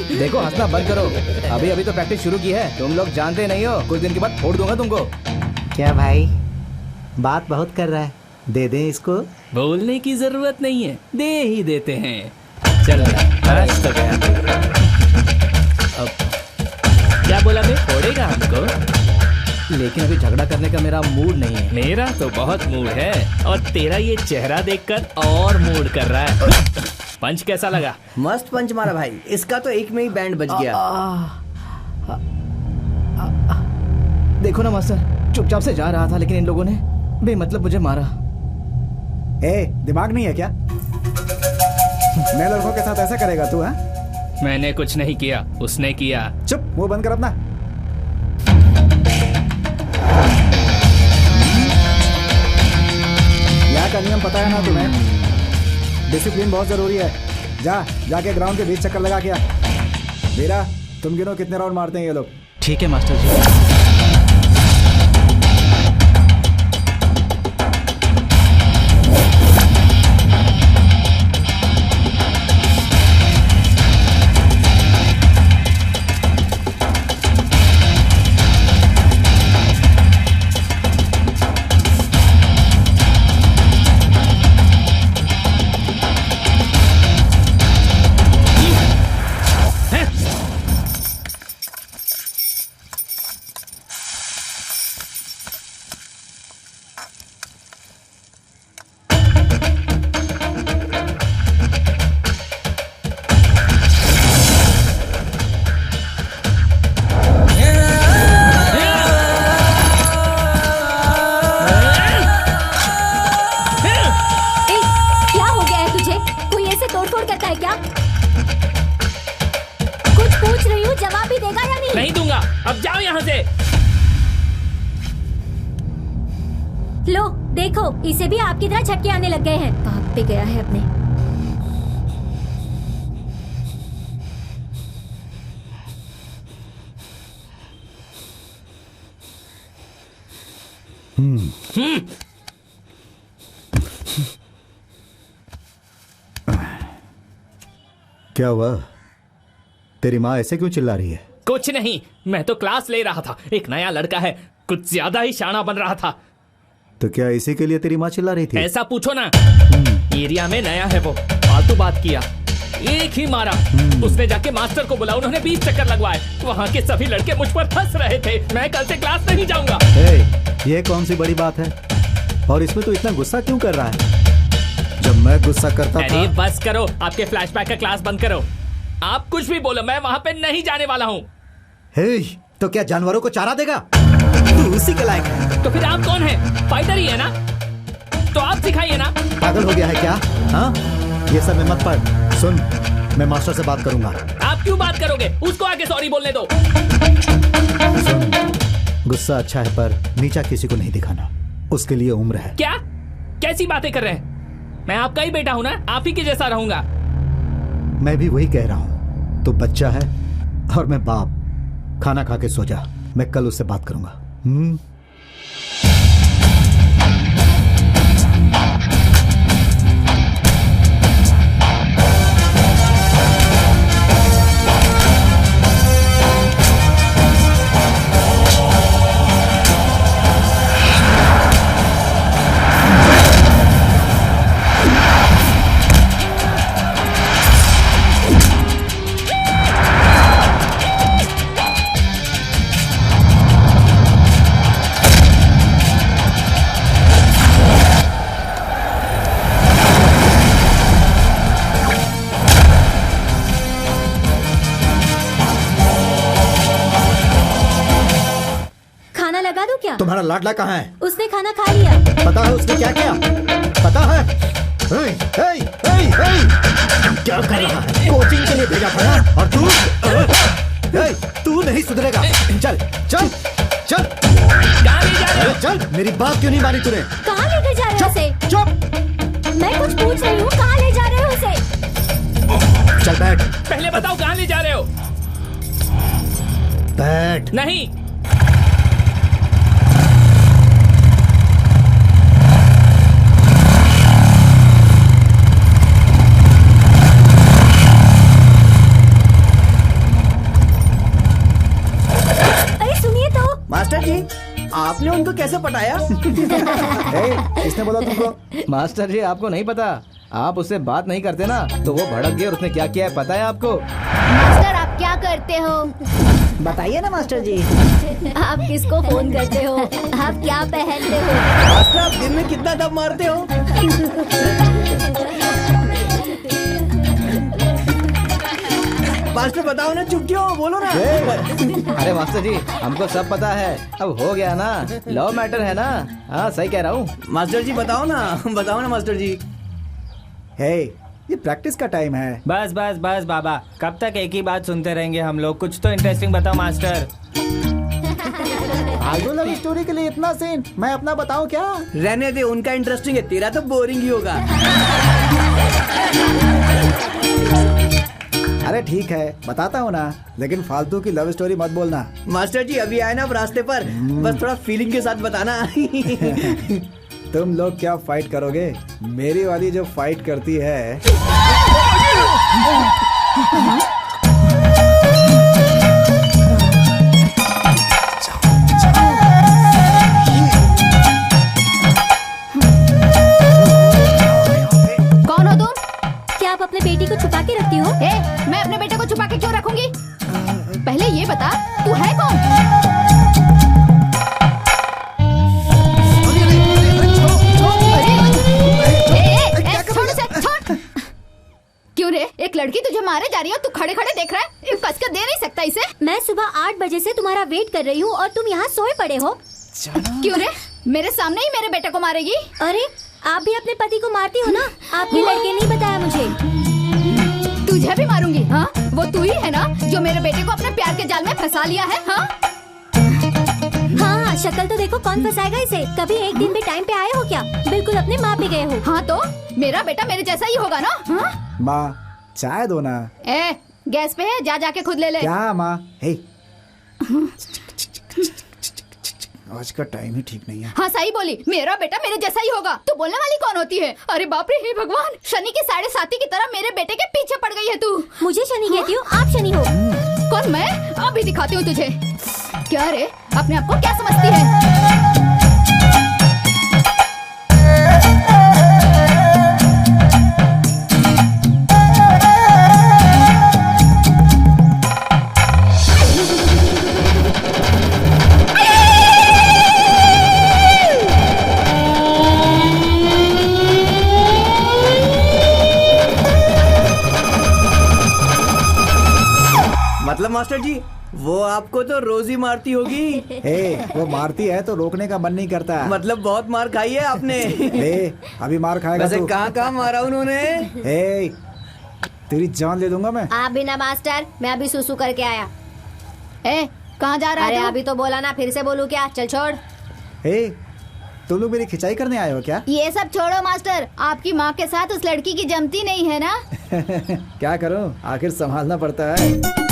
देखो, हंसना बंद करो। अभी अभी तो प्रैक्टिस शुरू की है, तुम लोग जानते नहीं हो, कुछ दिन के बाद फोड़ दूंगा तुमको। क्या भाई, बात बहुत कर रहा है, दे दें इसको? बोलने की जरूरत नहीं है, दे ही देते हैं। चल बस तो गया। अब क्या बोला बे? फोड़ेगा हमको? लेकिन अभी झगड़ा करने का मेरा मूड नहीं है। मेरा तो बहुत मूड है, और तेरा ये चेहरा देखकर और मूड कर रहा है। पंच कैसा लगा? मस्त पंच मारा भाई, इसका तो एक में ही बैंड बज गया। देखो ना मास्टर, चुपचाप से जा रहा था लेकिन इन लोगों ने बेमतलब मुझे मारा। ए, दिमाग नहीं है क्या? मैं लड़कों के साथ ऐसा करेगा तू? हाँ, मैंने कुछ नहीं किया, उसने किया। चुप, मुंह बंद कर अपना। डिसिप्लिन बहुत जरूरी है। जाके ग्राउंड के बीच चक्कर लगा के आ। वीरा, तुम गिनो कितने राउंड मारते हैं ये लोग। ठीक है मास्टर जी। नहीं दूंगा, अब जाओ यहाँ से। लो देखो, इसे भी आपकी तरह झटके आने लग गए हैं। बाप पे गया है अपने। क्या हुआ? तेरी माँ ऐसे क्यों चिल्ला रही है? कुछ नहीं, मैं तो क्लास ले रहा था। एक नया लड़का है, कुछ ज्यादा ही शाना बन रहा था। तो क्या इसी के लिए तेरी माँ चिल्ला रही थी? ऐसा पूछो ना। एरिया में नया है वो, फालतू बात किया, एक ही मारा। उसने जाके मास्टर को बुला, उन्होंने 20 चक्कर लगवाए। वहाँ के सभी लड़के मुझ पर फंस रहे थे। मैं कल से क्लास नहीं जाऊंगा। ये कौन सी बड़ी बात है? और इसमें तू इतना गुस्सा क्यों कर रहा है? जब मैं गुस्सा करता था। अरे बस करो, आपके फ्लैशबैक का क्लास बंद करो। आप कुछ भी बोलो, मैं वहाँ पे नहीं जाने वाला हूँ। तो क्या जानवरों को चारा देगा? तू उसी के लायक है। तो फिर आप कौन है? फाइटर ही है ना? तो आप सिखाइए ना। पागल हो गया है क्या? हाँ, ये सब में मत पड़। सुन, मैं मास्टर से बात करूंगा। आप क्यों बात करोगे? उसको आगे सॉरी बोलने दो। सुन, गुस्सा अच्छा है पर नीचा किसी को नहीं दिखाना, उसके लिए उम्र है। क्या कैसी बातें कर रहे हैं? मैं आपका ही बेटा हूँ ना, आप ही के जैसा रहूंगा। मैं भी वही कह रहा हूँ। तो बच्चा है और मैं बाप। खाना खा के सो जा, मैं कल उससे बात करूंगा। तुम्हारा लाडला कहाँ है? उसने खाना खा लिया। पता है उसने क्या किया? पता है? क्या कर रहा है? कोचिंग के लिए भेजा था ना? और तू नहीं सुधरेगा। चल चल चल। कहाँ ले जा रहे हो? चल, मेरी बात क्यों नहीं मानी तूने? कहाँ लेकर जा रहे हो उसे? चुप। मैं कुछ पूछ रही हूँ, कहाँ ले जा रहे हो उसे? चल बैठ। पहले बताओ कहाँ ले जा रहे हो? बैठ। नहीं। मास्टर जी, आपने उनको कैसे पटाया? किसने बोला तुमको? मास्टर जी, आपको नहीं पता? आप उससे बात नहीं करते ना, तो वो भड़क गया और उसने क्या किया है पता है आपको? मास्टर, आप क्या करते हो? बताइए ना मास्टर जी। आप किसको फोन करते हो? आप क्या पहनते हो? मास्टर, आप दिन में कितना दम मारते हो? मास्टर बताओ ना, चुप क्यों? बोलो ना। अरे मास्टर जी, हमको सब पता है। अब हो गया ना, लव मैटर है ना। हाँ, सही कह रहा हूँ। मास्टर जी बताओ ना, बताओ ना मास्टर जी। ये प्रैक्टिस का टाइम है। बस बस बस बाबा, कब तक एक ही बात सुनते रहेंगे हम लोग? कुछ तो इंटरेस्टिंग बताओ मास्टर। आलू लव स्टोरी के लिए इतना सीन, मैं अपना बताऊं क्या? रहने दे, उनका इंटरेस्टिंग है, तेरा तो बोरिंग ही होगा। अरे ठीक है, बताता हूँ ना, लेकिन फालतू की लव स्टोरी मत बोलना। मास्टर जी अभी आए ना आप रास्ते पर, बस थोड़ा फीलिंग के साथ बताना। तुम लोग क्या फाइट करोगे? मेरी वाली जो फाइट करती है। कौन हो तुम? क्या आप अपने बेटी को छुपा के रखती हो? मैं अपने बेटे को छुपा के क्यों रखूंगी? पहले ये बता, तू है कौन? क्यों रे, एक लड़की तुझे मारे जा रही है, तू खड़े खड़े देख रहा है? कस कर दे नहीं सकता इसे? मैं सुबह 8 बजे से तुम्हारा वेट कर रही हूँ और तुम यहाँ सोए पड़े हो। क्यों रे, मेरे सामने ही मेरे बेटे को मारेगी? अरे आप भी अपने पति को मारती हो ना? आपके लड़के नहीं बताया मुझे। तुझे भी मारूंगी। हाँ, वो तू ही है ना जो मेरे बेटे को अपने प्यार के जाल में फंसा लिया है? हाँ हाँ, शक्ल तो देखो, कौन फंसाएगा इसे? कभी एक दिन भी टाइम पे आए हो क्या? बिल्कुल अपने माँ पे गए हो। हाँ तो मेरा बेटा मेरे जैसा ही होगा ना? हाँ? माँ चाय दो ना। गैस पे है, जा जाके खुद ले ले। क्या माँ? आज का टाइम ही ठीक नहीं है। हाँ सही बोली, मेरा बेटा मेरे जैसा ही होगा। तू बोलने वाली कौन होती है? अरे बाप रे, हे भगवान, शनि के 7.5 की तरह मेरे बेटे के पीछे पड़ गई है तू। मुझे शनि कहती हो? आप शनि हो? कौन मैं? अभी दिखाती हूँ तुझे। क्या रे, अपने आप को क्या समझती है? मतलब मास्टर जी वो आपको तो रोज ही मारती होगी। वो मारती है तो रोकने का मन नहीं करता। मतलब बहुत मार खाई है आपने। अभी मार खाएगा। वैसे कहाँ मारा उन्होंने? तेरी जान ले दूंगा मैं। आप भी ना मास्टर, मैं अभी सुसु करके आया। कहाँ जा रहा है? अरे अभी तो बोला ना, फिर से बोलूं क्या? चल छोड़। तुम लोग मेरी खिंचाई करने आए हो क्या? ये सब छोड़ो मास्टर, आपकी माँ के साथ उस लड़की की जमती नहीं है ना? क्या करूं, आखिर संभालना पड़ता है।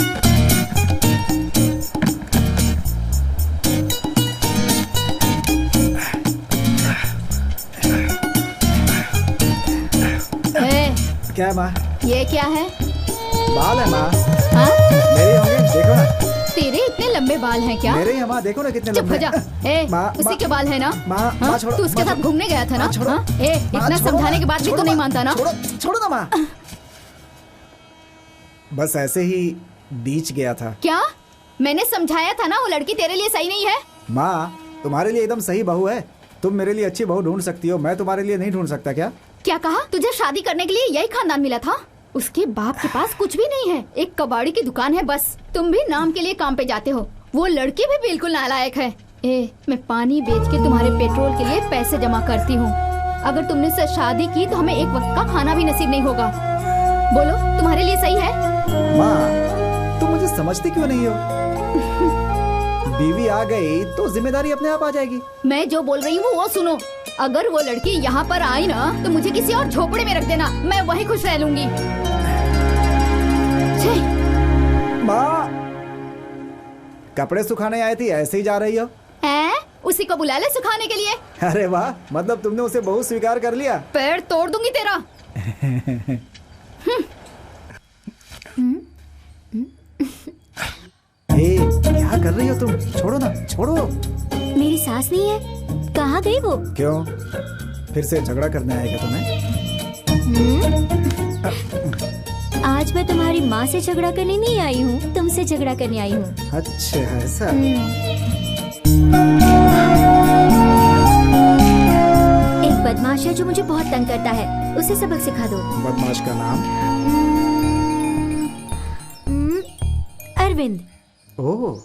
क्या माँ? ये क्या है? बाल है माँ। हाँ? मेरे होंगे, देखो ना। तेरे इतने लंबे बाल हैं क्या? मेरे ही माँ, देखो ना कितने लंबे। चुप हो जा। उसी के बाल है ना? माँ छोड़ो। तू उसके साथ घूमने गया था ना? इतना समझाने के बाद भी तू नहीं मानता ना? छोड़ो ना माँ। बस ऐसे ही बीच गया था। क्या? मैंने समझाया था ना, वो लड़की तेरे लिए सही नहीं है। माँ तुम्हारे लिए एकदम सही बहू है। तुम मेरे लिए अच्छी बहू ढूंढ सकती हो, मैं तुम्हारे लिए नहीं ढूंढ सकता क्या? क्या कहा? तुझे शादी करने के लिए यही खानदान मिला था? उसके बाप के पास कुछ भी नहीं है, एक कबाड़ी की दुकान है बस। तुम भी नाम के लिए काम पे जाते हो। वो लड़की भी बिल्कुल नालायक है। मैं पानी बेच के तुम्हारे पेट्रोल के लिए पैसे जमा करती हूँ। अगर तुमने से शादी की तो हमें एक वक्त का खाना भी नसीब नहीं होगा। बोलो, तुम्हारे लिए सही है? माँ तुम मुझे समझती क्यों नहीं हो? बीवी आ गई तो जिम्मेदारी अपने आप आ जाएगी। मैं जो बोल रही हूँ वो सुनो। अगर वो लड़की यहाँ पर आई ना तो मुझे किसी और झोपड़े में रख देना, मैं वहीं खुश रह लूंगी। माँ कपड़े सुखाने आई थी, ऐसे ही जा रही हो? उसी को बुला ले सुखाने के लिए। अरे वाह, मतलब तुमने उसे बहू स्वीकार कर लिया? पैर तोड़ दूंगी तेरा। क्या कर रही हो तुम? छोड़ो ना, छोड़ो। मेरी सास नहीं है, कहाँ गई वो? क्यों, फिर से झगड़ा करने आएगा तुम्हें? आज मैं तुम्हारी माँ से झगड़ा करने नहीं आई हूँ, तुमसे झगड़ा करने आई हूँ। अच्छा ऐसा। एक बदमाश है जो मुझे बहुत तंग करता है, उसे सबक सिखा दो। बदमाश का नाम? अरविंद। ओह,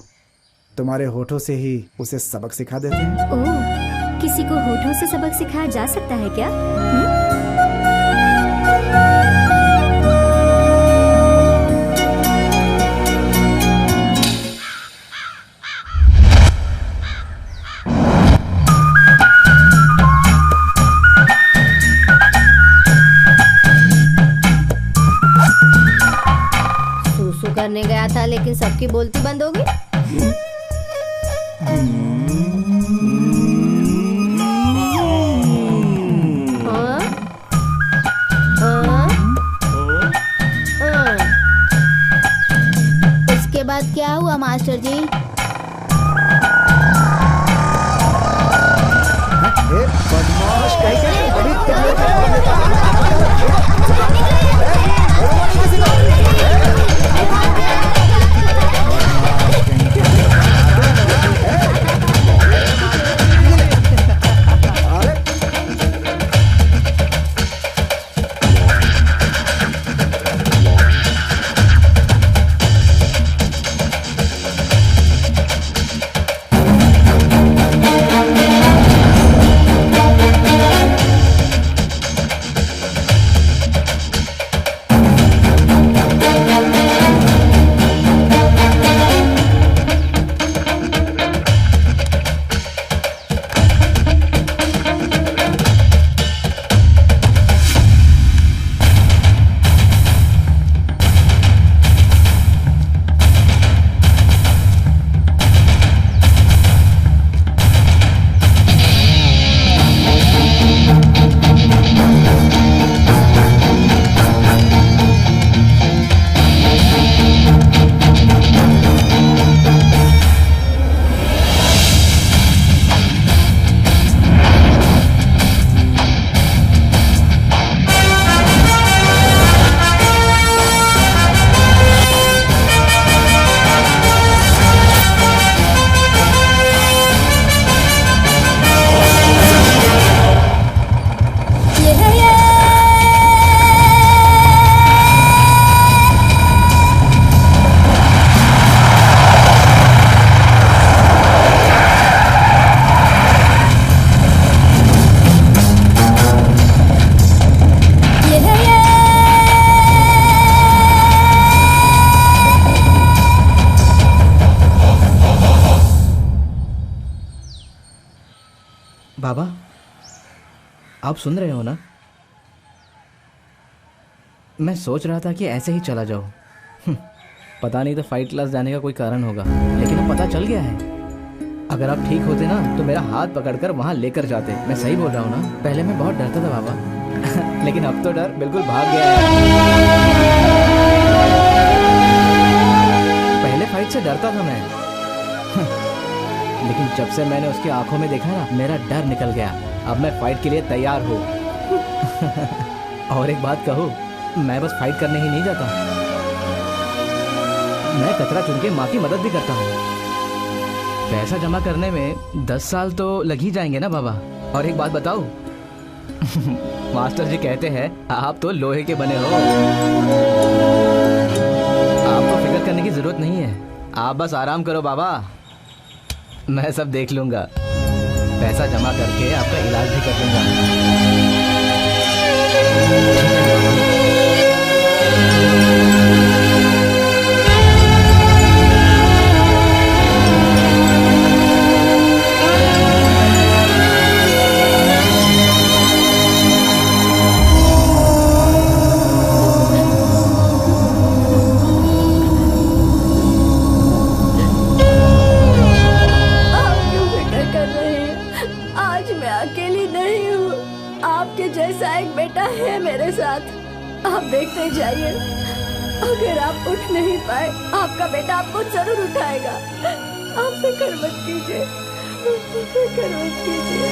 तुम्हारे होठों से ही उसे सबक सिखा देते हैं। ओह, किसी को होठों से सबक सिखाया जा सकता है क्या? भरने गया था लेकिन सबकी बोलती बंद हो गई। हाँ? हाँ? हाँ। उसके बाद क्या हुआ मास्टर जी? बदमाश कहीं के अभी बाबा, आप सुन रहे हो ना? मैं सोच रहा था कि ऐसे ही चला जाऊं। पता नहीं तो फाइट क्लास जाने का कोई कारण होगा, लेकिन अब पता चल गया है। अगर आप ठीक होते ना तो मेरा हाथ पकड़कर वहां लेकर जाते। मैं सही बोल रहा हूँ ना? पहले मैं बहुत डरता था बाबा लेकिन अब तो डर बिल्कुल भाग गया है। पहले फाइट से डरता था मैं लेकिन जब से मैंने उसकी आंखों में देखा ना, मेरा डर निकल गया। अब मैं फाइट के लिए तैयार हूँ और एक बात कहूँ, मैं बस फाइट करने ही नहीं जाता, मैं कचरा चुन के माँ की मदद भी करता हूँ। पैसा जमा करने में 10 साल तो लग ही जाएंगे ना बाबा। और एक बात बताओ मास्टर जी कहते हैं आप तो लोहे के बने हो, आपको फिक्र करने की जरूरत नहीं है। आप बस आराम करो बाबा, मैं सब देख लूंगा। पैसा जमा करके आपका इलाज भी कर दूंगा। आप देखते जाइए, अगर आप उठ नहीं पाए आपका बेटा आपको जरूर उठाएगा। आप फिक्र मत कीजिए, फिक्र मत कीजिए।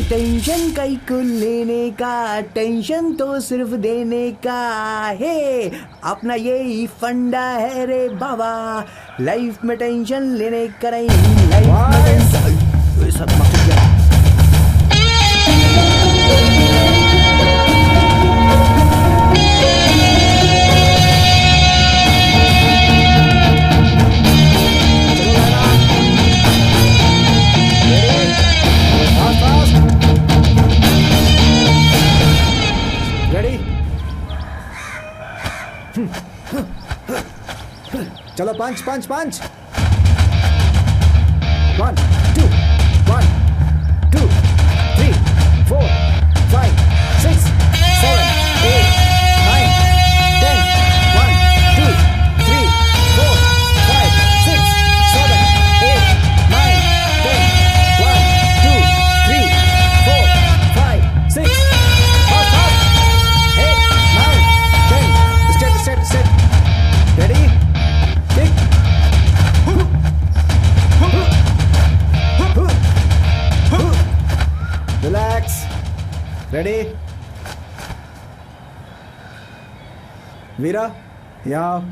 टेंशन कई को लेने का, टेंशन तो सिर्फ देने का है। अपना यही फंडा है रे बाबा, लाइफ में टेंशन लेने का नहीं। लाइफ में सब मकसद क्या है? चलो पंच पंच पंच। 1 2 1 2 3 4 5 6 7 8 रेडी? वीरा, यहाँ आओ।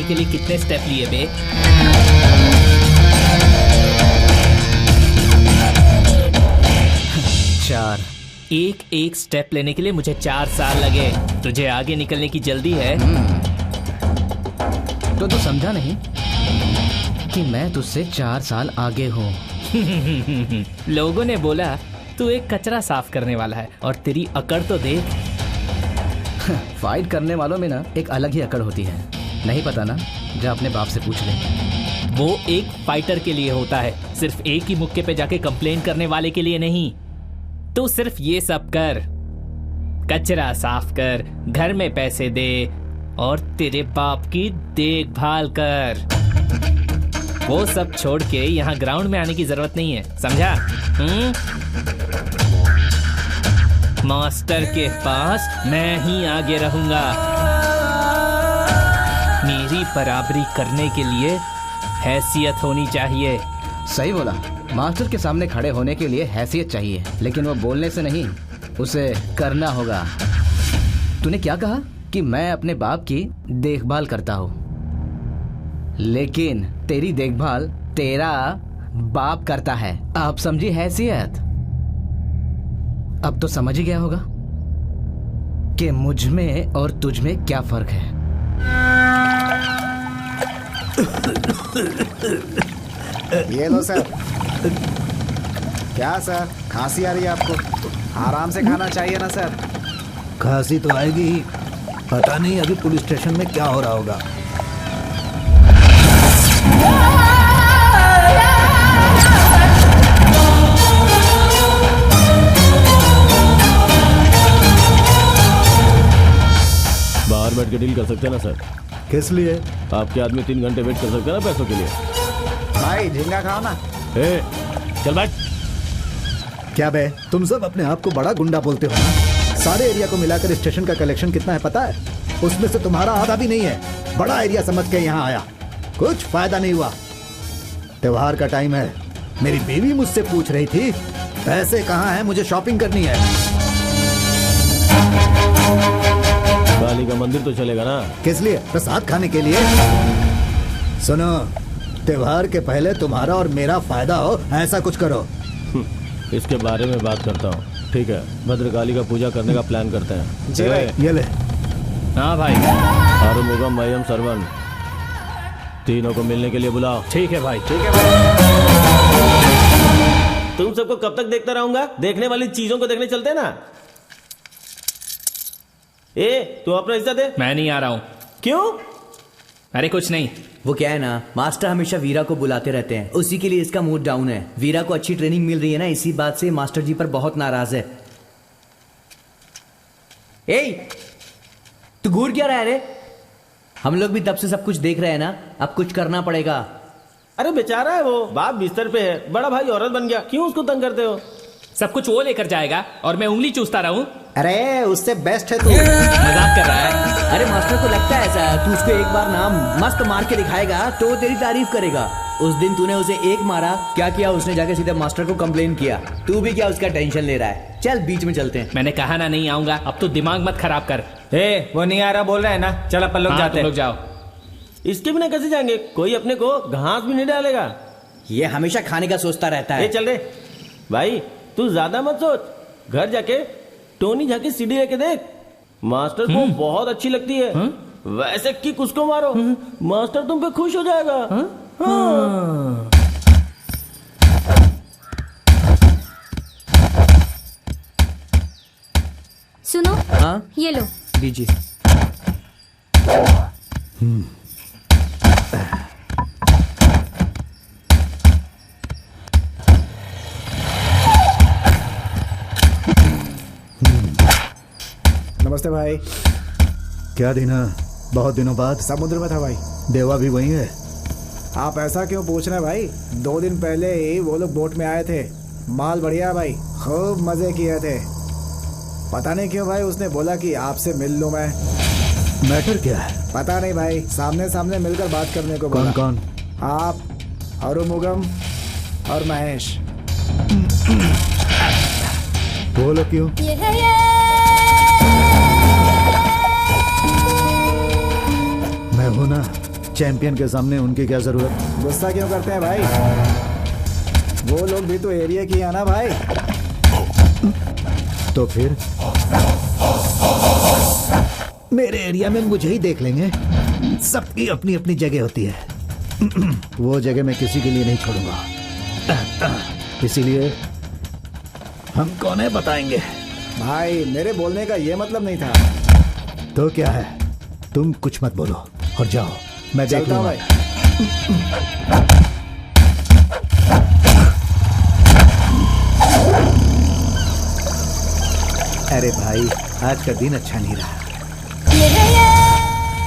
के लिए कितने स्टेप लिए बे? चार। एक स्टेप लेने के लिए मुझे 4 साल लगे। तुझे आगे निकलने की जल्दी है? तो तू समझा नहीं कि मैं तुझसे 4 साल आगे हूँ। लोगों ने बोला तू एक कचरा साफ करने वाला है, और तेरी अकड़ तो देख। फाइट करने वालों में ना एक अलग ही अकड़ होती है। नहीं पता ना? जा अपने बाप से पूछ ले। वो एक फाइटर के लिए होता है, सिर्फ एक ही मुक्के पे जाके कंप्लेन करने वाले के लिए नहीं। तू सिर्फ ये सब कर, कचरा साफ कर, घर में पैसे दे और तेरे बाप की देखभाल कर। वो सब छोड़ के यहाँ ग्राउंड में आने की जरूरत नहीं है, समझा? मास्टर के पास मैं ही आगे रहूंगा। मेरी बराबरी करने के लिए हैसियत होनी चाहिए। सही बोला। मास्टर के सामने खड़े होने के लिए हैसियत चाहिए, लेकिन वो बोलने से नहीं, उसे करना होगा। तूने क्या कहा? कि मैं अपने बाप की देखभाल करता हूँ, लेकिन तेरी देखभाल तेरा बाप करता है। आप समझी हैसियत? अब तो समझ ही गया होगा कि मुझ में और तुझ में क्या फर्क है। ये लो सर। क्या सर, खांसी आ रही है आपको? आराम से खाना चाहिए ना सर। खांसी तो आएगी ही। पता नहीं अभी पुलिस स्टेशन में क्या हो रहा होगा। बाहर बैठ के डील कर सकते हैं ना सर? किस लिए? आपके आदमी 3 घंटे वेट कर सकते हैं ना पैसों के लिए। भाई झींगा खाओ ना। चल बैठ। क्या बे, तुम सब अपने आप को बड़ा गुंडा बोलते हो ना? सारे एरिया को मिलाकर स्टेशन का कलेक्शन कितना है पता है? उसमें से तुम्हारा आधा भी नहीं है। बड़ा एरिया समझ के यहाँ आया, कुछ फायदा नहीं हुआ। त्योहार का टाइम है, मेरी बीवी मुझसे पूछ रही थी पैसे कहाँ हैं, मुझे शॉपिंग करनी है। काली का मंदिर तो चलेगा ना? किस लिए? प्रसाद खाने के लिए। सुनो, त्योहार के पहले तुम्हारा और मेरा फायदा हो, ऐसा कुछ करो। इसके बारे में बात करता हूँ, ठीक है? भद्रकाली का पूजा करने का प्लान करते हैं। जी भाई। ये ले। हाँ भाई। आरुमुगम मयम सर्वन, तीनों को मिलने के लिए बुलाओ। ठीक है भाई। ठीक है भाई। तुम सबको कब तक देखता रहूंगा? देखने वाली चीजों को देखने चलते हैं ना। तू अपना हिस्सा दे। मैं नहीं आ रहा हूँ। क्यों? अरे कुछ नहीं। वो क्या है ना, मास्टर हमेशा वीरा को बुलाते रहते हैं, उसी के लिए इसका मूड डाउन है। वीरा को अच्छी ट्रेनिंग मिल रही है ना, इसी बात से मास्टर जी पर बहुत नाराज है। तू घूर क्या रहा है रे? हम लोग भी तब से सब कुछ देख रहे हैं ना, अब कुछ करना पड़ेगा। अरे बेचारा है वो, बाप बिस्तर पे है, बड़ा भाई औरत बन गया, क्यों उसको तंग करते हो? सब कुछ वो लेकर जाएगा और मैं उंगली चूसता रहूं? अरे उससे बेस्ट है तू। मजाक कर रहा है? अरे मास्टर को लगता है ऐसा, तू उसको एक बार नाम मस्त मार के दिखाएगा तो वो तेरी तारीफ करेगा। उस दिन तूने उसे एक मारा, क्या किया उसने? जाके सीधे मास्टर को कंप्लेन किया। तू भी क्या उसका टेंशन ले रहा है? चल बीच में चलते हैं। मैंने कहा ना नहीं आऊंगा, अब तो दिमाग मत खराब कर। वो नहीं आ रहा बोल रहा है ना, चल अपन लोग जाते हैं। लोग जाओ। इसके बिना कैसे जाएंगे? कोई अपने को घास भी नहीं डालेगा। ये हमेशा खाने का सोचता रहता है। चल रे भाई, तू ज्यादा मत सोच, घर जाके टोनी झा की सीडी लेके देख, मास्टर को बहुत अच्छी लगती है। वैसे किक उसको मारो, मास्टर तुम पे खुश हो जाएगा। हाँ। सुनो। हाँ ये लो। दीजिए। नमस्ते भाई। क्या दीना, बहुत दिनों बाद। समुद्र में था भाई। देवा भी वही है? आप ऐसा क्यों पूछ रहे हैं भाई? 2 दिन पहले ही वो लोग बोट में आए थे। माल बढ़िया है भाई, खूब मजे किए थे। पता नहीं क्यों भाई उसने बोला कि आपसे मिल लूं मैं। मैटर क्या है? पता नहीं भाई, सामने सामने मिलकर बात करने को बोला। कौन? आप, अरुमुगम और महेश। बोलो क्यों? मैं हूं ना, चैंपियन के सामने उनकी क्या जरूरत? गुस्सा क्यों करते हैं भाई? वो लोग भी तो एरिया की है ना भाई। तो फिर मेरे एरिया में मुझे ही देख लेंगे। सबकी अपनी अपनी जगह होती है। वो जगह मैं किसी के लिए नहीं छोड़ूंगा। इसीलिए हम कौन है बताएंगे। भाई मेरे बोलने का ये मतलब नहीं था। तो क्या है, तुम कुछ मत बोलो और जाओ, मैं देख लूंगा भाई। अरे भाई आज का दिन अच्छा नहीं रहा।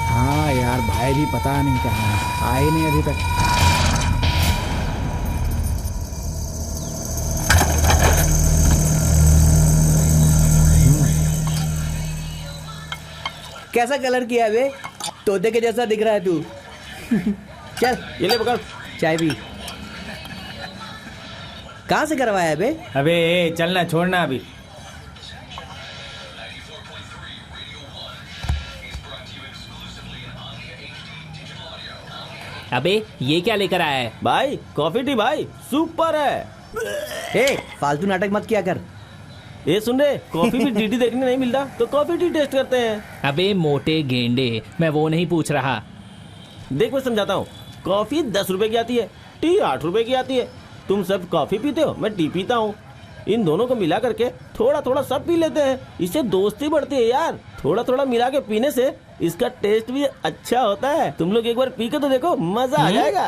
हाँ यार, भाई भी पता नहीं कहाँ है, आए नहीं अभी तक। कैसा कलर किया है बे? तोते के जैसा दिख रहा है तू। चल ये ले पकड़ चाय पी। कहाँ से करवाया है बे? अबे चलना, छोड़ना अभी। अबे ये क्या लेकर आया है? भाई कॉफी टी भाई, सुपर है। ए फालतू नाटक मत किया कर। ये सुन रहे, कॉफी भी डीडी देखने नहीं मिलता तो कॉफी टी टेस्ट करते हैं। अबे मोटे गेंडे, मैं वो नहीं पूछ रहा। देख मैं समझाता हूँ, कॉफी 10 रुपए की आती है, टी 8 रुपए की आती है। तुम सब कॉफी पीते हो, मैं टी पीता हूँ। इन दोनों को मिला करके थोड़ा थोड़ा सब पी लेते हैं, इससे दोस्ती बढ़ती है यार। थोड़ा थोड़ा मिला के पीने से इसका टेस्ट भी अच्छा होता है। तुम लोग एक बार पी के तो देखो, मजा आ जाएगा।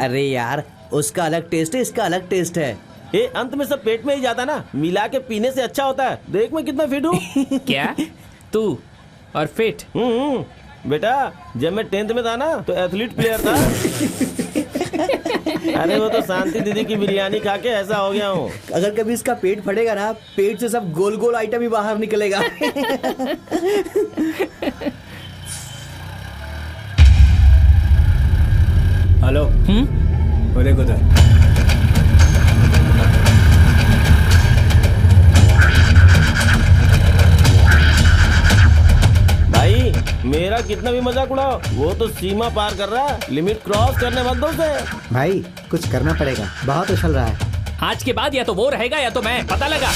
अरे यार, उसका अलग टेस्ट है, इसका अलग टेस्ट है। ये अंत में सब पेट में ही जाता ना, मिला के पीने से अच्छा होता है। देख मैं कितना फिट हूँ। क्या तू और फिट? बेटा जब मैं 10th में था ना तो एथलीट प्लेयर था। अरे वो तो शांति दीदी की बिरयानी खा के ऐसा हो गया हूँ। अगर कभी इसका पेट फटेगा ना, पेट से सब गोल गोल आइटम ही बाहर निकलेगा। हेलो। वो देखो उधर। भाई मेरा कितना भी मजाक उड़ाओ, वो तो सीमा पार कर रहा है। लिमिट क्रॉस करने मत दो उसे। भाई कुछ करना पड़ेगा, बहुत उछल रहा है। आज के बाद या तो वो रहेगा या तो मैं, पता लगा।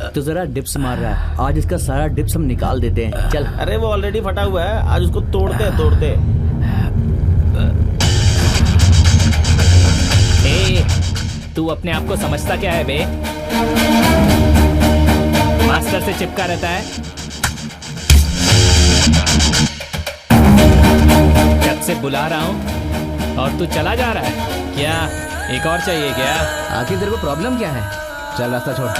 तो जरा डिप्स मार रहा है, आज इसका सारा डिप्स हम निकाल देते हैं। चल। अरे वो ऑलरेडी फटा हुआ है, आज उसको तोड़ते। तू अपने आप को समझता क्या है बे? मास्टर से चिपका रहता है। जब से बुला रहा हूँ और तू चला जा रहा है। क्या एक और चाहिए क्या? आखिर तेरे को प्रॉब्लम क्या है? चल रास्ता छोड़।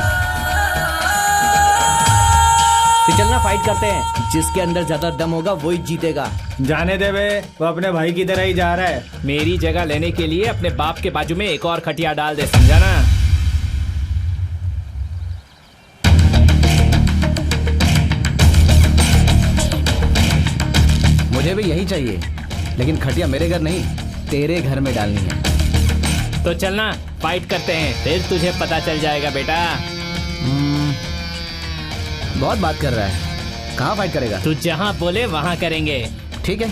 तो चलना फाइट करते हैं, जिसके अंदर ज्यादा दम होगा वही जीतेगा। जाने दे बे, वो अपने भाई की तरह ही जा रहा है। मेरी जगह लेने के लिए अपने बाप के बाजू में एक और खटिया डाल दे, समझा ना? मुझे भी यही चाहिए, लेकिन खटिया मेरे घर नहीं, तेरे घर में डालनी है। तो चलना फाइट करते हैं, फिर तुझे पता चल जाएगा बेटा। बहुत बात कर रहा है, कहाँ फाइट करेगा? तू जहाँ बोले वहाँ करेंगे। ठीक है,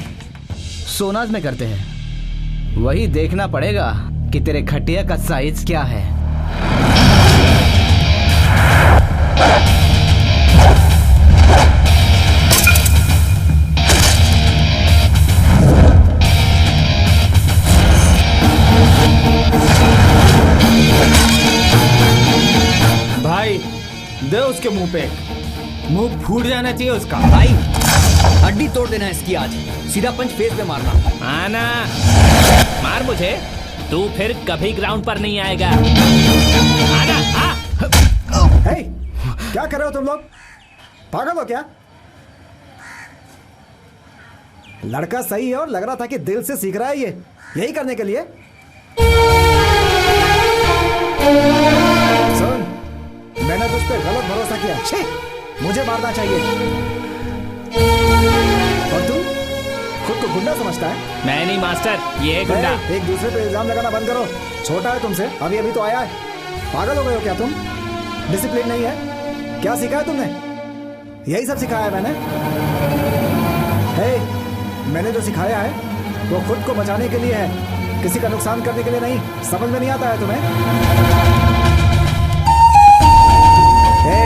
सोनाज में करते हैं। वही देखना पड़ेगा कि तेरे खटिया का साइज क्या है। भाई दे उसके मुंह पे, मुंह फूट जाना चाहिए उसका। भाई हड्डी तोड़ देना इसकी आज, सीधा पंच फेस पे मारना। आना मार मुझे, तू फिर कभी ग्राउंड पर नहीं आएगा। आना आ। हे, क्या कर रहे हो तुम लोग? पागल हो क्या? लड़का सही है और लग रहा था कि दिल से सीख रहा है ये, यही करने के लिए। सुन, मैंने तुझ पे गलत भरोसा किया। छे, मुझे मारना चाहिए। और तू खुद को गुंडा समझता है? मैं नहीं मास्टर, ये है गुंडा। एक दूसरे पे इल्जाम लगाना बंद करो। छोटा है तुमसे, अभी अभी तो आया है। पागल हो गए हो क्या तुम? डिसिप्लिन नहीं है? क्या सिखाया तुमने? यही सब सिखाया है मैंने। हे, मैंने जो सिखाया है वो खुद को बचाने के लिए है, किसी का नुकसान करने के लिए नहीं। समझ में नहीं आता है तुम्हें? हे,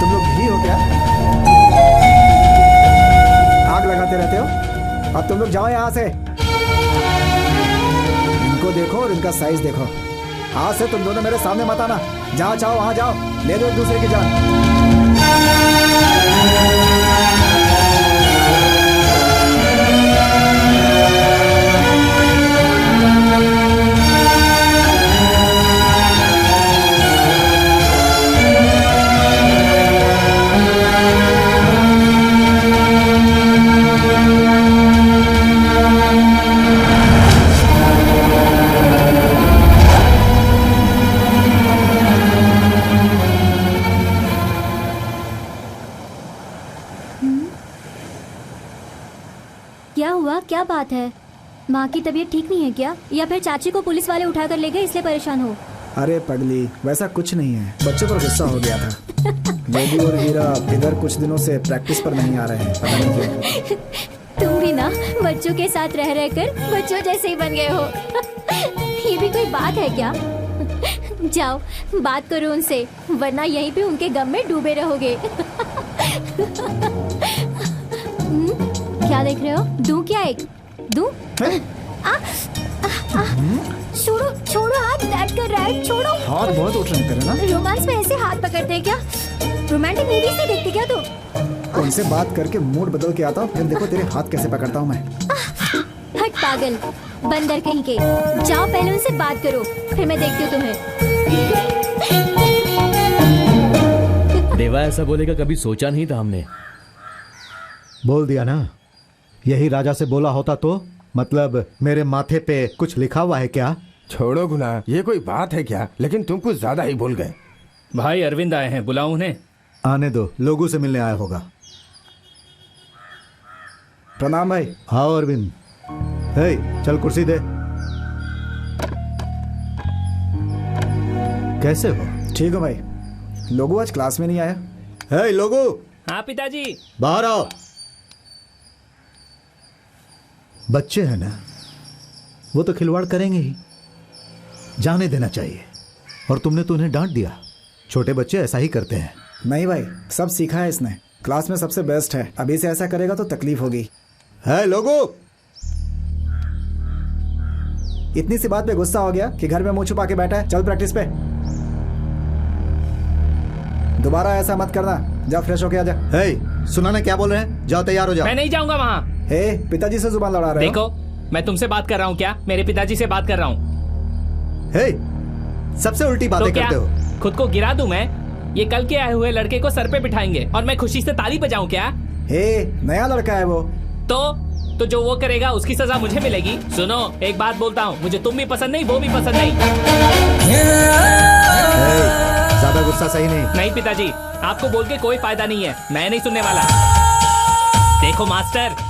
तुम लोग घी हो क्या? आग लगाते रहते हो। अब तुम लोग जाओ यहाँ से। इनको देखो और इनका साइज देखो। आज से तुम दोनों मेरे सामने मत आना। जहाँ चाहो वहाँ जाओ, ले दो एक दूसरे की जान। क्या हुआ, क्या बात है? माँ की तबीयत ठीक नहीं है क्या, या फिर चाची को पुलिस वाले उठा कर ले गए इसलिए परेशान हो? अरे पगली, वैसा कुछ नहीं है। बच्चों पर गुस्सा हो गया था। बेबी और हीरा इधर कुछ दिनों से प्रैक्टिस पर नहीं आ रहे हैं, पता नहीं क्यों। तुम भी ना बच्चों के साथ रह रहकर बच्चों जैसे ही बन गए हो। ये भी कोई बात है क्या? जाओ बात करो उनसे, वरना यहीं पे उनके गम में डूबे रहोगे। क्या देख रहे हो? दूं क्या एक? दूं? छोड़ो छोड़ो, हाथ दर्द कर रहा है, छोड़ो। हाथ बहुत उठ रहे हैं तेरे ना। रोमांस में ऐसे हाथ पकड़ते हैं क्या? रोमांटिक मूवी से देखते क्या तुम? उनसे बात करके मूड बदल के आता हूँ, फिर देखो तेरे हाथ कैसे पकड़ता हूँ मैं। हट पागल, बंदर कहीं के। जाओ पहले उनसे बात करो, फिर मैं देखती हूँ तुम्हें। देवा ऐसा बोलेगा कभी सोचा नहीं था हमने। बोल दिया ना। यही राजा से बोला होता तो? मतलब मेरे माथे पे कुछ लिखा हुआ है क्या? छोड़ो गुना, ये कोई बात है क्या? लेकिन तुम कुछ ज्यादा ही भूल गए। भाई अरविंद आए हैं, बुलाओ उन्हें। आने दो, लोगों से मिलने आया होगा। प्रणाम भाई। आओ अरविंद। हे, चल कुर्सी दे। कैसे हो? ठीक हो भाई। लोगो आज क्लास में नहीं आया। हे लोगो। हाँ पिताजी। बाहर आओ। बच्चे हैं ना, वो तो खिलवाड़ करेंगे ही, जाने देना चाहिए। और तुमने तो उन्हें डांट दिया। छोटे बच्चे ऐसा ही करते हैं। नहीं भाई, सब सीखा है इसने, क्लास में सबसे बेस्ट है। अभी से ऐसा करेगा तो तकलीफ होगी। है लोगो। इतनी सी बात पे गुस्सा हो गया कि घर में मुंह छुपा के बैठा है। चल प्रैक्टिस पे। दोबारा ऐसा मत करना। जा फ्रेश होके आ जा। हे, सुना ना क्या बोल रहे हैं? जाओ तैयार हो जाओ। मैं नहीं जाऊंगा वहाँ। हे, पिताजी से जुबान लड़ा रहे हो? देखो, मैं तुमसे बात कर रहा हूँ क्या? मेरे पिताजी से बात कर रहा हूँ। हे, सबसे उल्टी बातें तो करते हो। खुद को गिरा दूं मैं? ये कल के आए हुए लड़के को सर पे बिठाएंगे और मैं खुशी से ताली बजाऊं क्या? हे, नया लड़का है वो। तो जो वो करेगा उसकी सजा मुझे मिलेगी। सुनो, एक बात बोलता हूँ, मुझे तुम भी पसंद नहीं, वो भी पसंद नहीं। ज्यादा गुस्सा सही नहीं। नहीं पिताजी, आपको बोल के कोई फायदा नहीं है, मैं नहीं सुनने वाला। देखो मास्टर,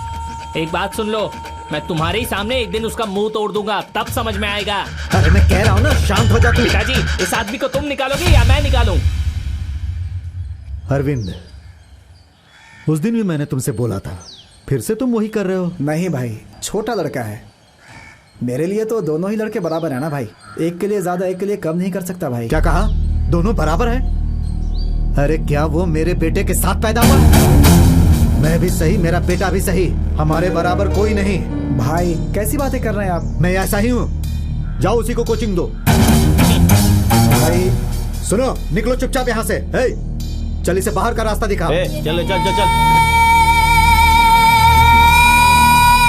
एक बात सुन लो, मैं तुम्हारे ही सामने एक दिन उसका मुंह तोड़ दूंगा, तब समझ में आएगा। अरे मैं कह रहा हूँ ना, शांत हो जा तू। पिताजी, इस आदमी को तुम निकालोगे या मैं निकालूं? अरविंद, उस दिन भी मैंने तुमसे बोला था, फिर से तुम वही कर रहे हो। नहीं भाई, छोटा लड़का है। मेरे लिए तो दोनों ही लड़के बराबर है ना भाई। एक के लिए ज्यादा, एक के लिए कम नहीं कर सकता भाई। क्या कहा? दोनों बराबर है? अरे क्या वो मेरे बेटे के साथ पैदा हुआ? मैं भी सही, मेरा बेटा भी सही, हमारे बराबर कोई नहीं। भाई कैसी बातें कर रहे हैं आप? मैं ऐसा ही हूँ। जाओ उसी को कोचिंग दो। भाई सुनो, निकलो चुपचाप यहाँ से। हे, चल इसे बाहर का रास्ता दिखा। चल चल चल चल।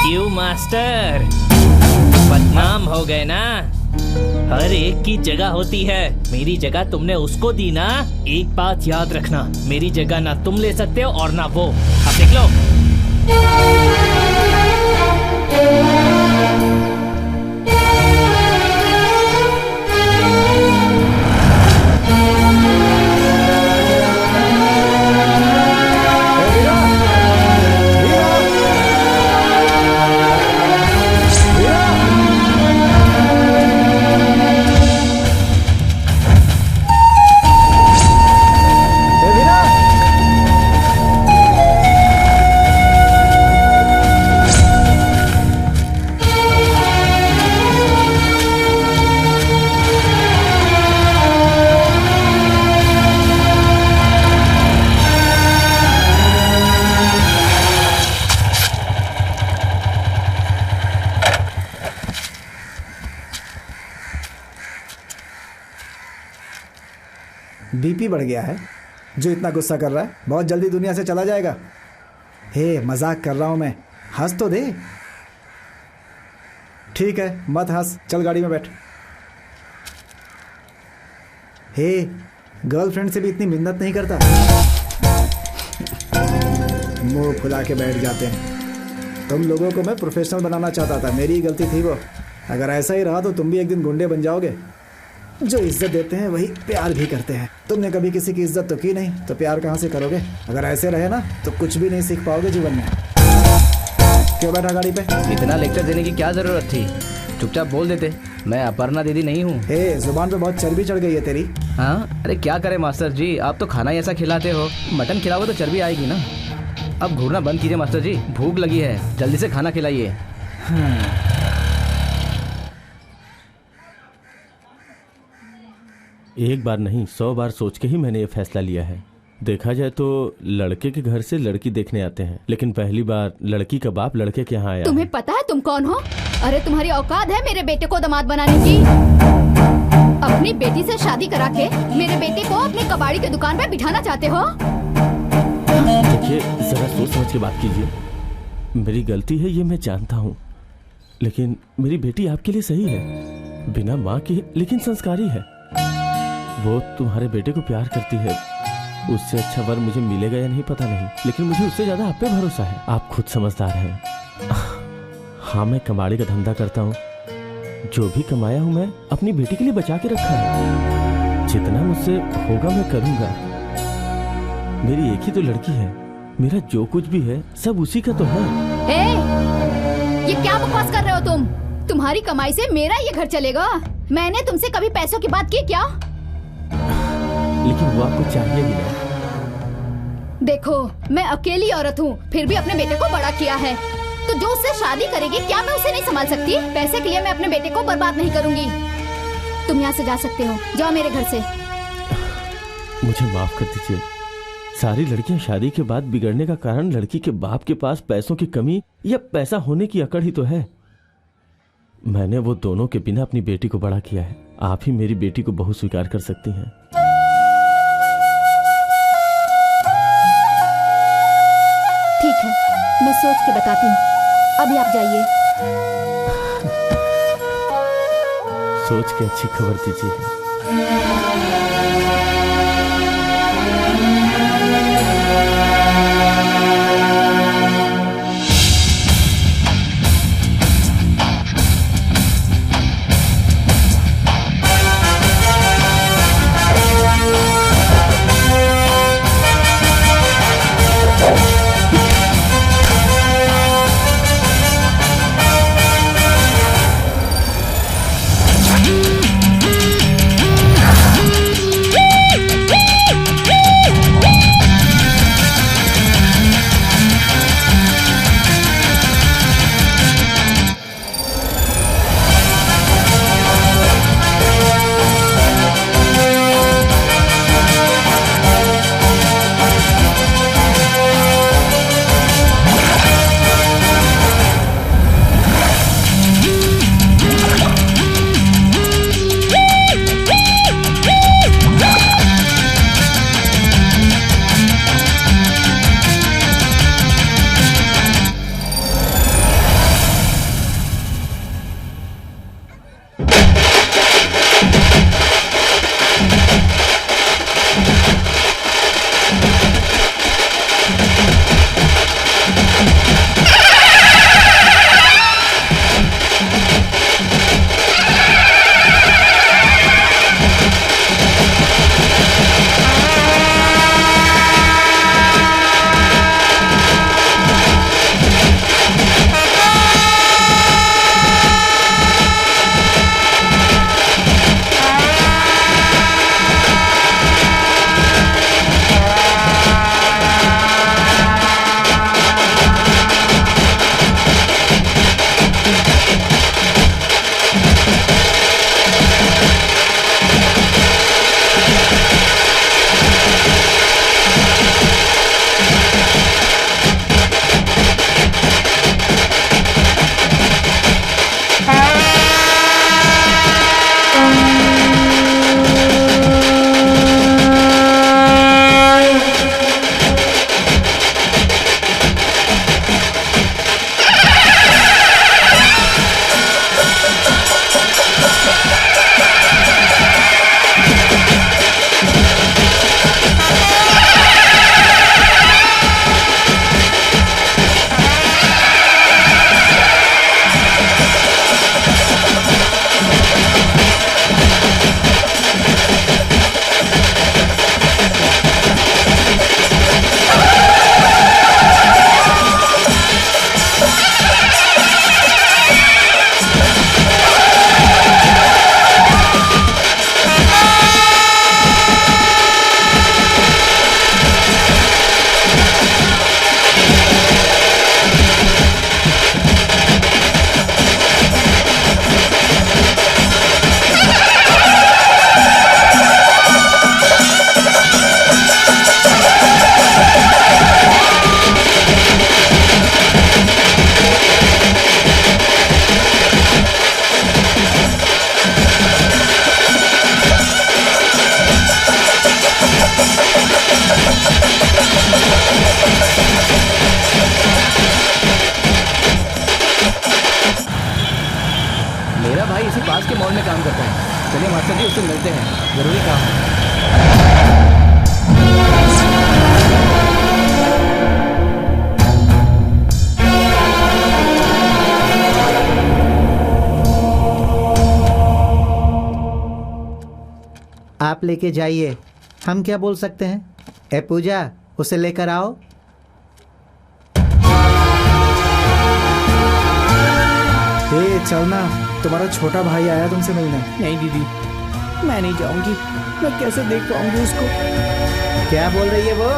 क्यों मास्टर, बदनाम हो गए ना? हर एक की जगह होती है, मेरी जगह तुमने उसको दी ना। एक बात याद रखना, मेरी जगह ना तुम ले सकते हो और ना वो। अब देख लो। बीपी बढ़ गया है जो इतना गुस्सा कर रहा है, बहुत जल्दी दुनिया से चला जाएगा। हे मजाक कर रहा हूं मैं, हंस तो दे। ठीक है मत हंस, चल गाड़ी में बैठ। हे गर्लफ्रेंड से भी इतनी मिन्नत नहीं करता, मुंह फुला के बैठ जाते हैं। तुम लोगों को मैं प्रोफेशनल बनाना चाहता था, मेरी गलती थी वो। अगर ऐसा ही रहा तो तुम भी एक दिन गुंडे बन जाओगे। जो इज्जत देते हैं वही प्यार भी करते हैं। तुमने कभी किसी की इज्जत तो की नहीं, तो प्यार कहाँ से करोगे? अगर ऐसे रहे ना तो कुछ भी नहीं सीख पाओगे जीवन में। क्यों बैठा गाड़ी पे? इतना लेक्चर देने की क्या जरूरत थी? चुपचाप बोल देते, मैं अपर्णा दीदी नहीं हूँ। हे जुबान पे बहुत चर्बी चढ़ गई है तेरी। हाँ अरे क्या करे मास्टर जी, आप तो खाना ही ऐसा खिलाते हो, मटन खिलाओगे तो चर्बी आएगी ना। अब घूरना बंद कीजिए मास्टर जी, भूख लगी है, जल्दी से खाना खिलाइए। एक बार नहीं 100 बार सोच के ही मैंने ये फैसला लिया है। देखा जाए तो लड़के के घर से लड़की देखने आते हैं, लेकिन पहली बार लड़की का बाप लड़के के यहाँ आया। तुम्हें पता है तुम कौन हो? अरे तुम्हारी औकात है मेरे बेटे को दामाद बनाने की? अपनी बेटी से शादी करा के मेरे बेटे को अपनी कबाड़ी की दुकान पे बिठाना चाहते हो? देखिए जरा सोच समझ के बात कीजिए। मेरी गलती है ये मैं जानता हूँ, लेकिन मेरी बेटी आपके लिए सही है, बिना माँ की लेकिन संस्कारी है। वो तुम्हारे बेटे को प्यार करती है, उससे अच्छा वर मुझे मिलेगा या नहीं पता नहीं, लेकिन मुझे उससे ज्यादा आप पे भरोसा है। आप खुद समझदार हैं। हाँ मैं कबाड़ी का धंधा करता हूँ, जो भी कमाया हूँ मैं अपनी बेटी के लिए बचा के रखा है। जितना मुझसे होगा मैं करूँगा। मेरी एक ही तो लड़की है, मेरा जो कुछ भी है सब उसी का तो है। ये क्या बकवास कर रहे हो तुम? तुम्हारी कमाई से मेरा ये घर चलेगा? मैंने तुमसे कभी पैसों की बात की क्या? लेकिन वो आपको चाहिए ही ना। देखो मैं अकेली औरत हूँ, फिर भी अपने बेटे को बड़ा किया है, तो जो उससे शादी करेगी क्या मैं उसे नहीं संभाल सकती? पैसे के लिए मैं अपने बेटे को बर्बाद नहीं करूंगी। तुम यहाँ से जा सकते हो, जाओ मेरे घर से। मुझे माफ कर दीजिए। सारी लड़कियां शादी के बाद बिगड़ने का कारण लड़की के बाप के पास पैसों की कमी या पैसा होने की अकड़ ही तो है। मैंने वो दोनों के बिना अपनी बेटी को बड़ा किया है। आप ही मेरी बेटी को बहू स्वीकार कर सकती हैं। ठीक है, मैं सोच के बताती हूँ। अभी आप जाइए। सोच के अच्छी खबर दीजिए। मॉल में काम करता है। चलिए मास्टर जी, उससे मिलते हैं, जरूरी काम है। आप लेके जाइए, हम क्या बोल सकते हैं। ए पूजा, उसे लेकर आओ। ए चलना, तुम्हारा छोटा भाई आया तुमसे मिलने। नहीं दीदी, मैं नहीं जाऊंगी। मैं कैसे देख पाऊंगी उसको। क्या बोल रही है वो?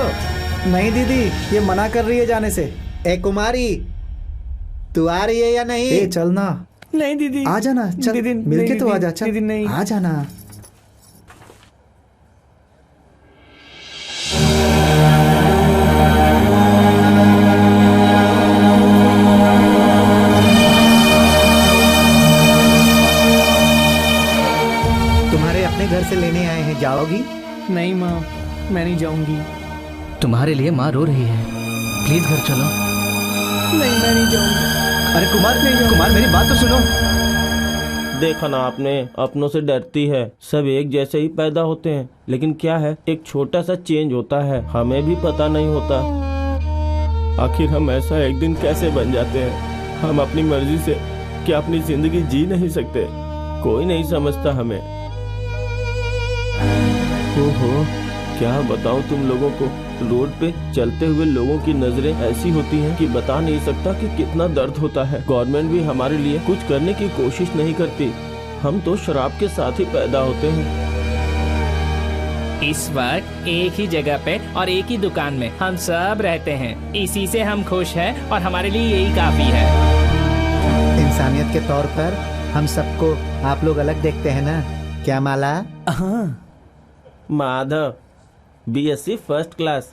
नहीं दीदी, ये मना कर रही है जाने से। ए कुमारी, तू आ रही है या नहीं? ए चलना। नहीं दीदी, आ जाना, चल दीदी, मिलके नहीं तो आ दीदी, जा। चल दीदी नहीं। आ जाना। तुम्हारे अपने घर से लेने आए हैं, जाओगी? नहीं माँ, मैं नहीं जाऊंगी। तुम्हारे लिए माँ रो रही है, प्लीज घर चलो। नहीं, मैं नहीं जाऊंगी। अरे कुमार मेरी बात तो सुनो। देखा ना आपने, अपनों से डरती है। सब एक जैसे ही पैदा होते हैं, लेकिन क्या है, एक छोटा सा चेंज होता है, हमें भी पता नहीं होता। आखिर हम ऐसा एक दिन कैसे बन जाते हैं? हम अपनी मर्जी से क्या अपनी जिंदगी जी नहीं सकते? कोई नहीं समझता हमें। ओहो, क्या बताऊं तुम लोगों को, रोड पे चलते हुए लोगों की नजरें ऐसी होती हैं कि बता नहीं सकता कि कितना दर्द होता है। गवर्नमेंट भी हमारे लिए कुछ करने की कोशिश नहीं करती। हम तो शराब के साथ ही पैदा होते हैं। इस वक्त एक ही जगह पे और एक ही दुकान में हम सब रहते हैं। इसी से हम खुश हैं और हमारे लिए यही काफी है। इंसानियत के तौर पर हम सबको आप लोग अलग देखते हैं ना, क्या माला? हाँ माधव, BSc फर्स्ट क्लास,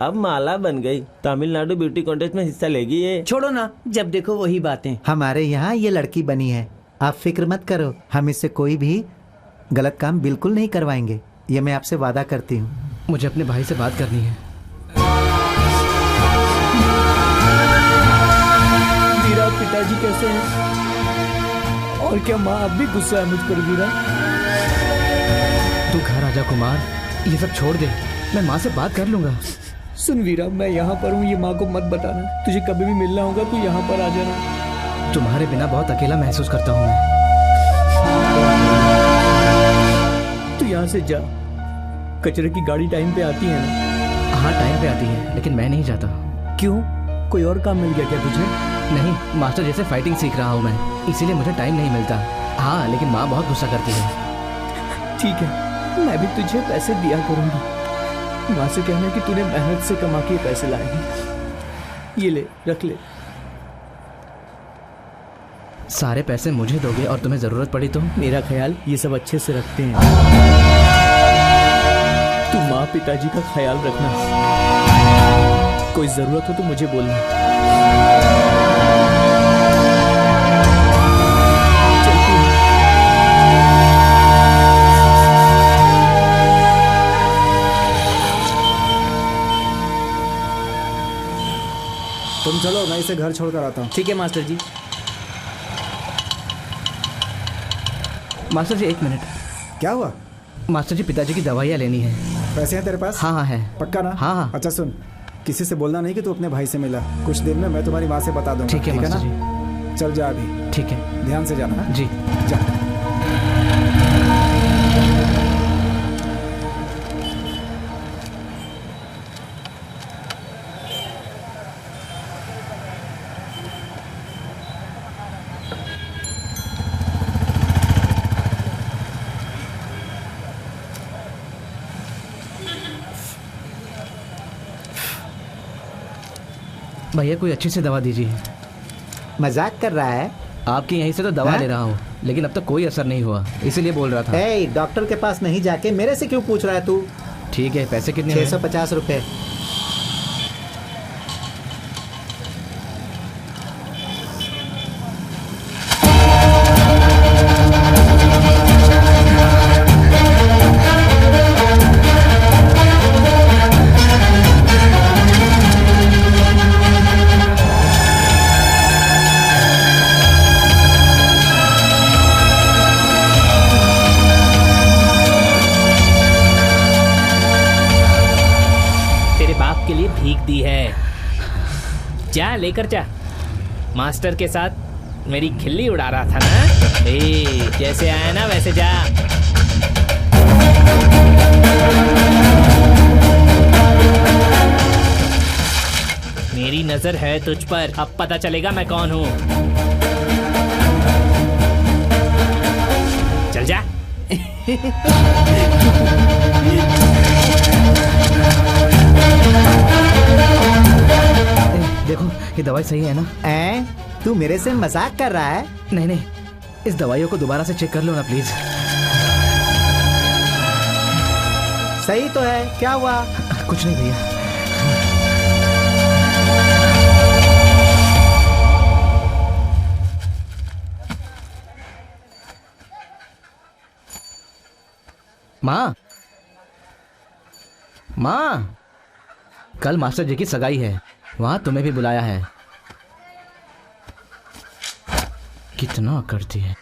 अब माला बन गई। तमिलनाडु ब्यूटी कॉन्टेस्ट में हिस्सा लेगी ये। छोड़ो ना, जब देखो वही बातें। हमारे यहाँ ये लड़की बनी है, आप फिक्र मत करो। हम इससे कोई भी गलत काम बिल्कुल नहीं करवाएंगे, ये मैं आपसे वादा करती हूँ। मुझे अपने भाई से बात करनी है। वीरा, पिताजी कैसे हैं? और क्या माँ अब भी गुस्सा है मुझ पर? वीरा, तू घर आजा कुमार, ये सब छोड़ दे, मैं माँ से बात कर लूंगा। सुन वीरा, मैं यहाँ पर हूँ, ये माँ को मत बताना। तुझे कभी भी मिलना होगा तो यहाँ पर आ जाना। तुम्हारे बिना बहुत अकेला महसूस करता हूँ मैं। तू यहाँ से जा। कचरे की गाड़ी टाइम पे आती है ना? हाँ टाइम पे आती है, लेकिन मैं नहीं जाता। क्यों, कोई और काम मिल गया क्या तुझे? नहीं, मास्टर जैसे फाइटिंग सीख रहा हूँ मैं, इसीलिए मुझे टाइम नहीं मिलता। हाँ, लेकिन माँ बहुत गुस्सा करती है। ठीक है, मैं भी तुझे पैसे दिया करूंगी। माँ से कहना कि तूने मेहनत से कमा के पैसे लाए हैं। ये ले, रख ले। सारे पैसे मुझे दोगे और तुम्हें जरूरत पड़ी तो? मेरा ख्याल ये सब अच्छे से रखते हैं। तू माँ पिताजी का ख्याल रखना। कोई जरूरत हो तो मुझे बोलना। तुम चलो, मैं इसे घर छोड़कर आता हूँ। ठीक है मास्टर जी। मास्टर जी एक मिनट। क्या हुआ? मास्टर जी, पिताजी की दवाइयाँ लेनी है। पैसे हैं तेरे पास? हाँ हाँ है। पक्का ना? हाँ हाँ। अच्छा सुन, किसी से बोलना नहीं कि तू अपने भाई से मिला। कुछ देर में मैं तुम्हारी माँ से बता दूंगा। ठीक है मास्टर जी। चल जा अभी। ठीक है, ध्यान से जाना। जी जा। भैया कोई अच्छी सी दवा दीजिए। मजाक कर रहा है? आपके यहीं से तो दवा हाँ? ले रहा हूँ, लेकिन अब तक कोई असर नहीं हुआ, इसीलिए बोल रहा था। ए, डॉक्टर के पास नहीं जाके मेरे से क्यों पूछ रहा है तू? ठीक है, पैसे कितने? 650 रुपए। जा लेकर जा। मास्टर के साथ मेरी खिल्ली उड़ा रहा था ना। जैसे आया ना वैसे जा। मेरी नजर है तुझ पर, अब पता चलेगा मैं कौन हूँ। चल जा। देखो ये दवाई सही है ना? तू मेरे से मजाक कर रहा है? नहीं नहीं, इस दवाइयों को दोबारा से चेक कर लो ना प्लीज। सही तो है, क्या हुआ? कुछ नहीं भैया। माँ, माँ, कल मास्टर जी की सगाई है, वहां तुम्हें भी बुलाया है। कितना करती है।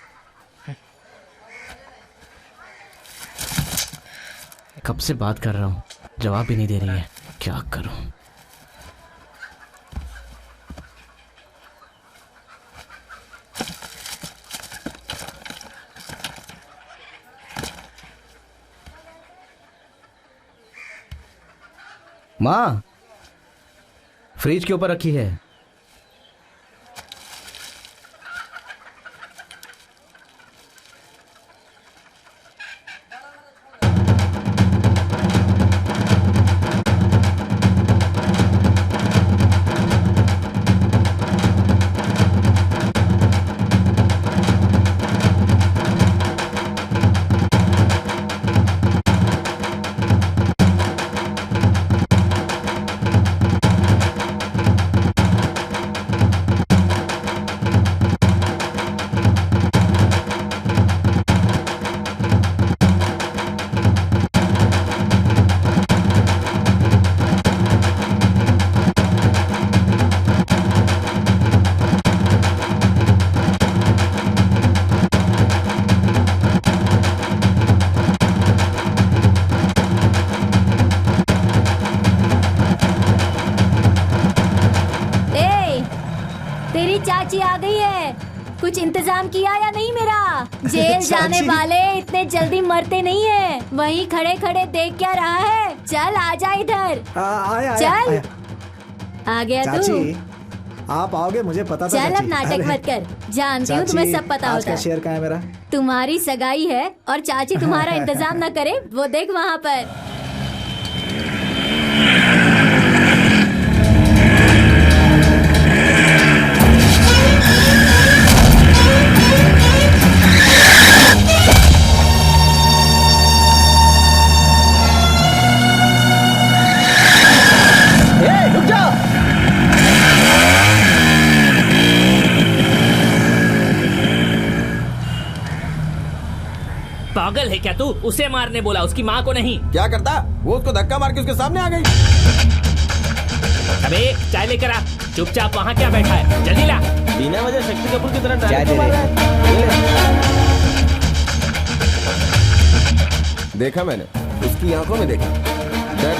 कब से बात कर रहा हूँ, जवाब भी नहीं दे रही है, क्या करूँ? माँ, फ्रिज के ऊपर रखी है। चाची आ गई है। कुछ इंतजाम किया या नहीं मेरा? जेल जाने वाले इतने जल्दी मरते नहीं है। वहीं खड़े खड़े देख क्या रहा है? चल आजा इधर। चल आ गया तू। आप आओगे मुझे पता था। चल अब नाटक मत कर, जानती हूँ तुम्हें सब पता होता है। शेयर कहाँ है मेरा? तुम्हारी सगाई है और चाची तुम्हारा इंतजाम न करे, वो देख वहाँ पर। पागल है क्या तू? उसे मारने बोला, उसकी माँ को नहीं। क्या करता? वो उसको धक्का मार के उसके सामने आ गई। अबे चाय लेकर आ। चुपचाप वहाँ क्या बैठा है? जल्दी ला। बिना वजह शक्ति कपूर की तरह चाय दे देखा मैंने, उसकी आंखों में देखा डर,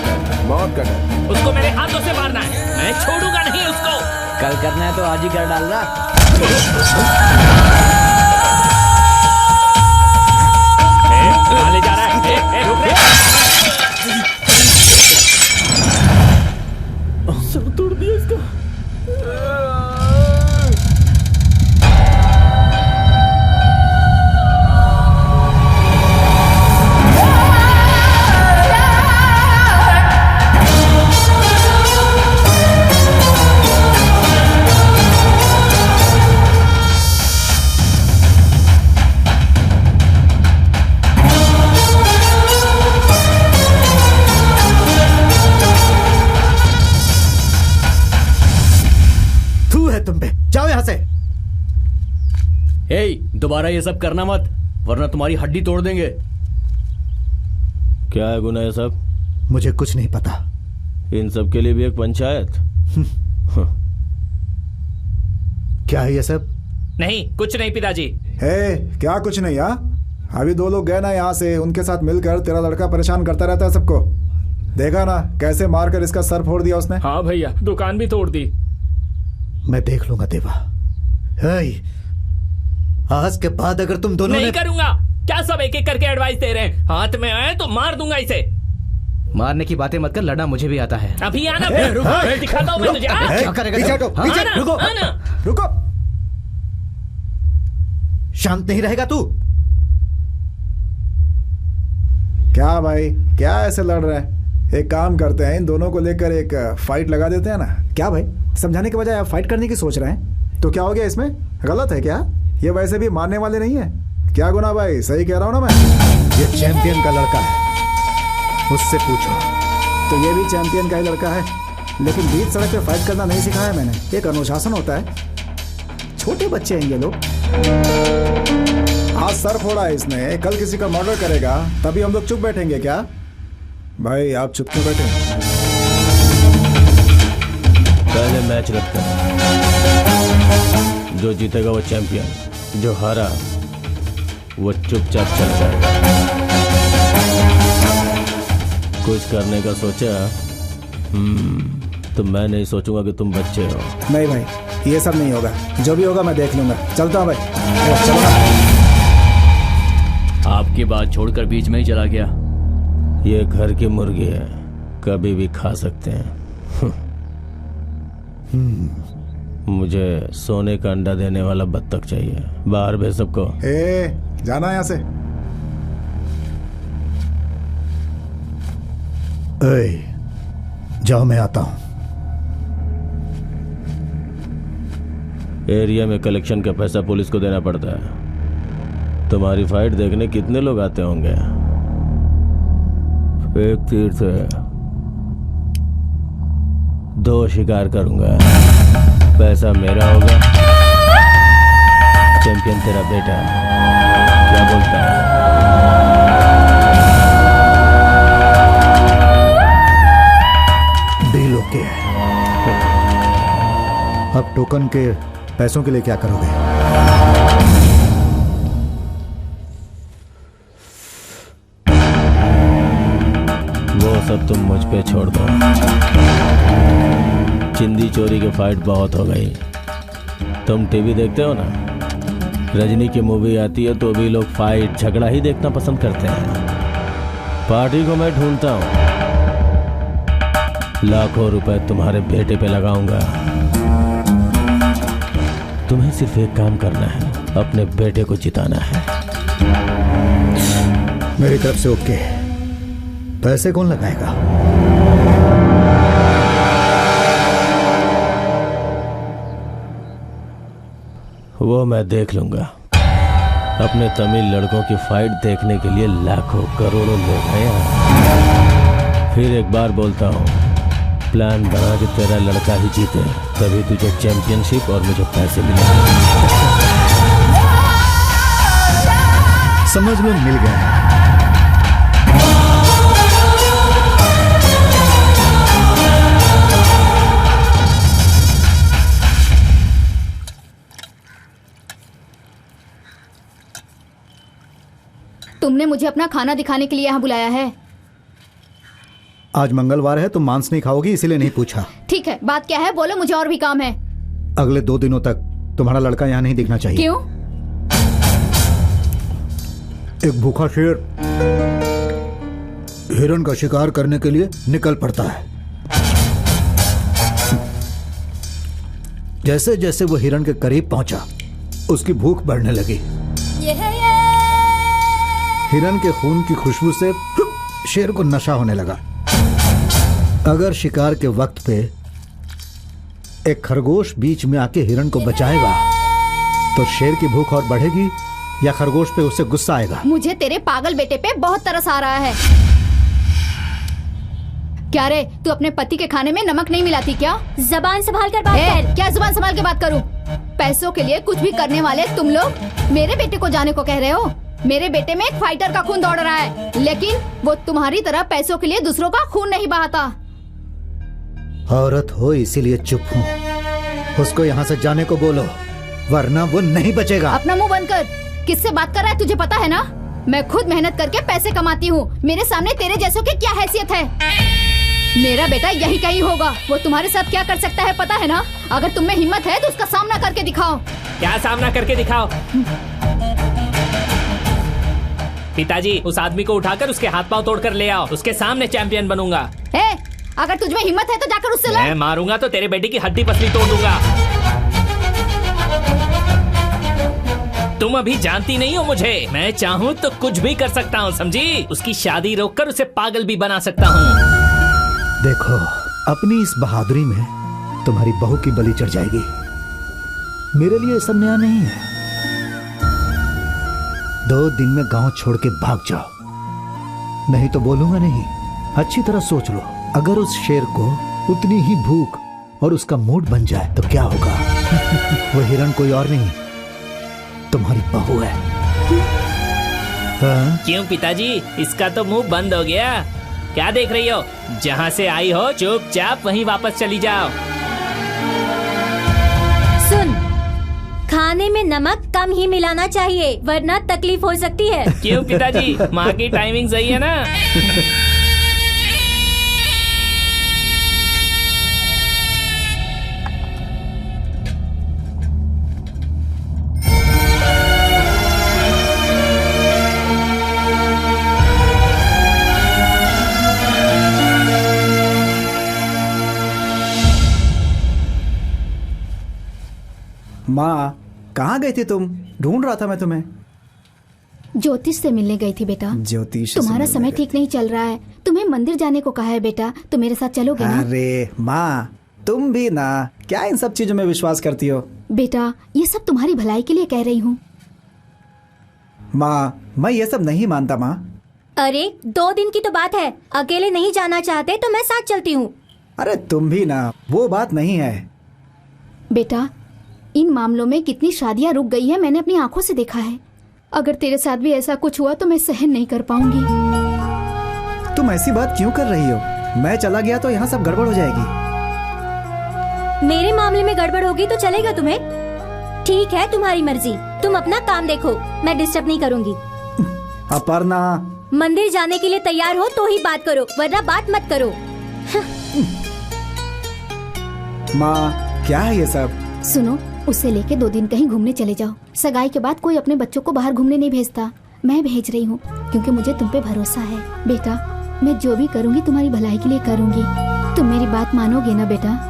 मौत का डर। उसको मेरे हाथों से मारना है, मैं छोड़ूंगा नहीं उसको। कल करना है तो आज ही कर डालना। ले जा रहा है। रुक रे। सब तोड़ दिया इसका। तुम पे जाओ यहां से। दोबारा ये सब करना मत, वरना तुम्हारी हड्डी तोड़ देंगे। क्या है गुना ये सब? मुझे कुछ नहीं पता। इन सब के लिए भी एक पंचायत? क्या है ये सब? नहीं कुछ नहीं पिताजी। क्या कुछ नहीं? अभी 2 लोग गए ना यहाँ से, उनके साथ मिलकर तेरा लड़का परेशान करता रहता है सबको। देखा ना कैसे मारकर इसका सर फोड़ दिया उसने। हाँ भैया, दुकान भी तोड़ दी। मैं देख लूंगा देवा। आज के बाद अगर तुम दोनों नहीं करूंगा। क्या सब एक एक करके एडवाइस दे रहे हैं? हाथ में आए तो मार दूंगा इसे। मारने की बातें मत कर, लड़ना मुझे भी आता है। अभी आना, फिर दिखाता हूं मैं तुझे। क्या करेगा? पीछे हटो, पीछे रुको, रुको। शांत नहीं रहेगा तू? क्या भाई, क्या ऐसे लड़ रहे हैं? एक काम करते हैं, इन दोनों को लेकर एक फाइट लगा देते हैं ना। क्या भाई, समझाने के बजाय आप फाइट करने की सोच रहे हैं? तो क्या हो गया इसमें? गलत है क्या? ये वैसे भी मारने वाले नहीं है। क्या गुना भाई, सही कह रहा हूँ ना मैं? ये चैंपियन का लड़का है, उससे पूछो। तो ये भी चैंपियन का ही लड़का है, लेकिन बीच सड़क पे फाइट करना नहीं सिखाया मैंने। एक अनुशासन होता है। छोटे बच्चे हैं ये लोग। आज सर फोड़ा है इसने, कल किसी का मर्डर करेगा, तभी हम लोग चुप बैठेंगे क्या? भाई आप चुप क्यों बैठे? पहले मैच रखते हैं, जो जीतेगा वो चैंपियन, जो हारा वो चुपचाप चल जाएगा। कुछ करने का सोचा? तो मैं नहीं सोचूंगा कि तुम बच्चे हो। नहीं भाई, ये सब नहीं होगा। जो भी होगा मैं देख लूंगा। चलता हूँ भाई। चलो ना। आपकी बात छोड़कर बीच में ही चला गया। ये घर की मुर्गी है, कभी भी खा सकते हैं। मुझे सोने का अंडा देने वाला बत्तख चाहिए। बाहर भेज सबको। जाना यहाँ से। जाओ, मैं आता हूं। एरिया में कलेक्शन का पैसा पुलिस को देना पड़ता है। तुम्हारी फाइट देखने कितने लोग आते होंगे? एक तीर से 2 शिकार करूंगा। पैसा मेरा होगा, चैंपियन तेरा बेटा। क्या बोलता है? डील ओके है। अब टोकन के पैसों के लिए क्या करोगे? वो सब तुम मुझ पे छोड़ दो। चिंदी चोरी की फाइट बहुत हो गई। तुम टीवी देखते हो ना? रजनी की मूवी आती है तो भी लोग फाइट झगड़ा ही देखना पसंद करते हैं। पार्टी को मैं ढूंढता हूँ। लाखों रुपए तुम्हारे बेटे पे लगाऊंगा। तुम्हें सिर्फ एक काम करना है, अपने बेटे को जिताना है। मेरी तरफ से ओके। पैसे कौन लगाएगा? वो मैं देख लूंगा। अपने तमिल लड़कों की फाइट देखने के लिए लाखों करोड़ों लोग हैं यहाँ। फिर एक बार बोलता हूँ, प्लान बना के तेरा लड़का ही जीते, तभी तुझे चैंपियनशिप और मुझे पैसे मिलेंगे। समझ में मिल गया। तुमने मुझे अपना खाना दिखाने के लिए यहाँ बुलाया है। आज मंगलवार है, तुम मांस नहीं खाओगी, इसीलिए नहीं पूछा। ठीक है, बात क्या है बोलो, मुझे और भी काम है। अगले 2 दिनों तक तुम्हारा लड़का यहाँ नहीं दिखना चाहिए। क्यों? एक भूखा शेर हिरण का शिकार करने के लिए निकल पड़ता है। जैसे जैसे वो हिरण के करीब पहुंचा, उसकी भूख बढ़ने लगी। हिरण के खून की खुशबू से शेर को नशा होने लगा। अगर शिकार के वक्त पे एक खरगोश बीच में आके हिरण को बचाएगा तो शेर की भूख और बढ़ेगी या खरगोश पे उससे गुस्सा आएगा? मुझे तेरे पागल बेटे पे बहुत तरस आ रहा है। क्या रे, तू अपने पति के खाने में नमक नहीं मिलाती क्या? जबान संभाल कर बात कर। क्या जुबान संभाल के बात करूं? पैसों के लिए कुछ भी करने वाले तुम लोग मेरे बेटे को जाने को कह रहे हो। मेरे बेटे में एक फाइटर का खून दौड़ रहा है, लेकिन वो तुम्हारी तरह पैसों के लिए दूसरों का खून नहीं बहाता। औरत हो इसीलिए चुप हूँ। उसको यहाँ से जाने को बोलो, वरना वो नहीं बचेगा। अपना मुंह बंद कर। किससे बात कर रहा है तुझे पता है ना? मैं खुद मेहनत करके पैसे कमाती हूँ। मेरे सामने तेरे जैसों की क्या हैसियत है? मेरा बेटा यही कहीं होगा। वो तुम्हारे साथ क्या कर सकता है पता है ना? अगर तुम में हिम्मत है तो उसका सामना करके दिखाओ। क्या सामना करके दिखाओ? पिताजी, उस आदमी को उठाकर उसके हाथ पांव तोड़कर ले आओ। उसके सामने चैंपियन बनूंगा। अगर तुझमें हिम्मत है तो जाकर उससे लड़। मैं मारूंगा तो तेरे बेटी की हड्डी पसली तोड़ दूंगा। तुम अभी जानती नहीं हो मुझे। मैं चाहूँ तो कुछ भी कर सकता हूँ, समझी? उसकी शादी रोककर उसे पागल भी बना सकता हूँ। देखो, अपनी इस बहादुरी में तुम्हारी बहू की बलि चढ़ जाएगी। मेरे लिए सब नया नहीं है। 2 दिन में गांव छोड़ के भाग जाओ, नहीं तो बोलूंगा नहीं। अच्छी तरह सोच लो, अगर उस शेर को उतनी ही भूख और उसका मूड बन जाए तो क्या होगा? वो हिरण कोई और नहीं, तुम्हारी बहू है। क्यों पिताजी, इसका तो मुंह बंद हो गया। क्या देख रही हो? जहाँ से आई हो चुपचाप वहीं वापस चली जाओ। सुन, खाने में नमक कम ही मिलाना चाहिए वरना तकलीफ हो सकती है। क्यों पिताजी, माँ की टाइमिंग सही है ना? माँ, कहाँ गई थी तुम? ढूंढ रहा था मैं तुम्हें। ज्योतिष से मिलने गई थी बेटा। ज्योतिष से तुम्हारा मिलने समय गई ठीक नहीं चल रहा है। तुम्हें मंदिर जाने को कहा है बेटा, तो मेरे साथ चलोगे ना? अरे माँ, तुम भी ना क्या इन सब चीजों में विश्वास करती हो? बेटा, ये सब तुम्हारी भलाई के लिए कह रही हूँ। माँ, मैं ये सब नहीं मानता माँ। अरे 2 दिन की तो बात है, अकेले नहीं जाना चाहते तो मैं साथ चलती हूँ। अरे तुम भी ना, वो बात नहीं है। बेटा, इन मामलों में कितनी शादियां रुक गई है, मैंने अपनी आंखों से देखा है। अगर तेरे साथ भी ऐसा कुछ हुआ तो मैं सहन नहीं कर पाऊंगी। तुम ऐसी बात क्यों कर रही हो? मैं चला गया तो यहाँ सब गड़बड़ हो जाएगी। मेरे मामले में गड़बड़ होगी तो चलेगा तुम्हें? ठीक है, तुम्हारी मर्जी। तुम अपना काम देखो, मैं डिस्टर्ब नहीं करूंगी। अपर्णा, मंदिर जाने के लिए तैयार हो तो ही बात करो, वरना बात मत करो। माँ, क्या है ये सब? सुनो, उससे लेके 2 दिन कहीं घूमने चले जाओ। सगाई के बाद कोई अपने बच्चों को बाहर घूमने नहीं भेजता। मैं भेज रही हूँ क्योंकि मुझे तुम पे भरोसा है। बेटा, मैं जो भी करूँगी तुम्हारी भलाई के लिए करूँगी। तुम मेरी बात मानोगे ना बेटा?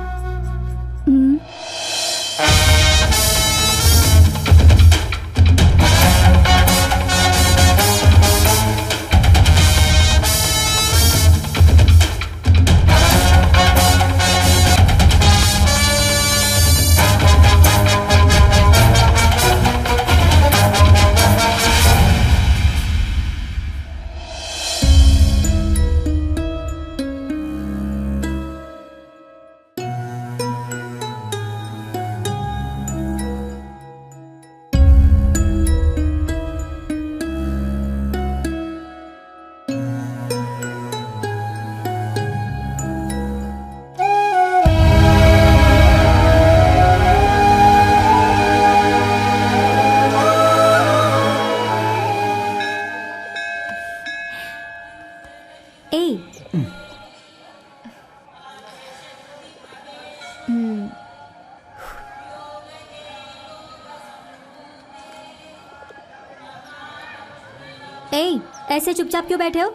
ऐसे चुपचाप क्यों बैठे हो?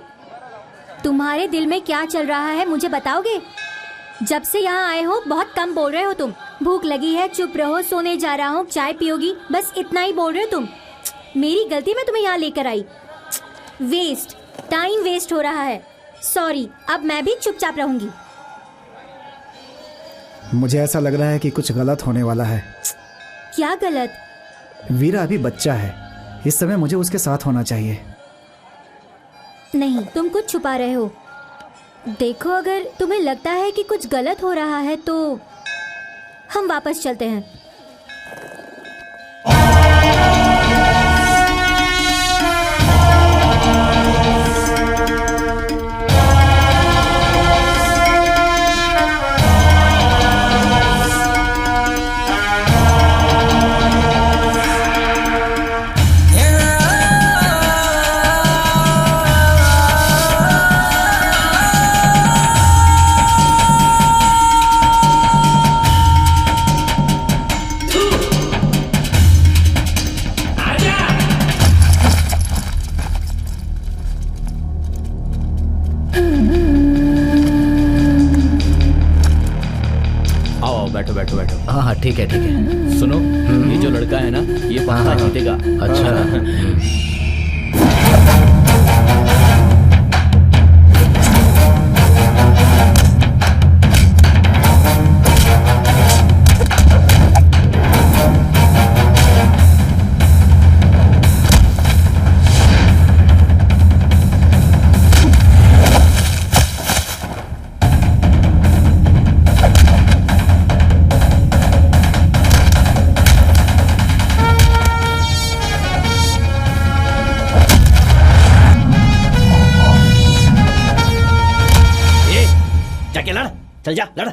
तुम्हारे दिल में क्या चल रहा है मुझे बताओगे? जब से यहाँ आए हो बहुत कम बोल रहे हो तुम। भूख लगी है, चुप रहो, सोने जा रहा हूँ, चाय पियोगी, बस इतना ही बोल रहे हो तुम। मेरी गलती में तुम्हें यहाँ लेकर आई। वेस्ट, टाइम वेस्ट हो रहा है। सॉरी, अब मैं भी चुपचाप रहूंगी। मुझे ऐसा लग रहा है कि कुछ गलत होने वाला है। क्या गलत? वीरा अभी बच्चा है, इस समय मुझे उसके साथ होना चाहिए। नहीं, तुम कुछ छुपा रहे हो। देखो, अगर तुम्हें लगता है कि कुछ गलत हो रहा है तो हम वापस चलते हैं। हाँ हाँ ठीक है ठीक है। सुनो, ये जो लड़का है ना, ये पक्का जीतेगा। अच्छा। चल जा लड़।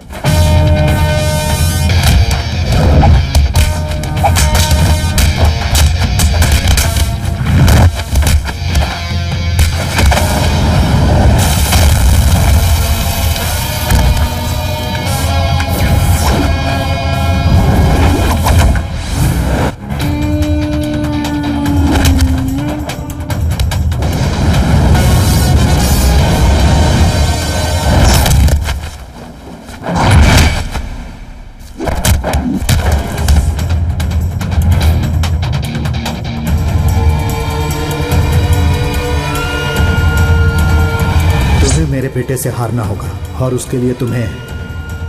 मेरे बेटे से हारना होगा और उसके लिए तुम्हें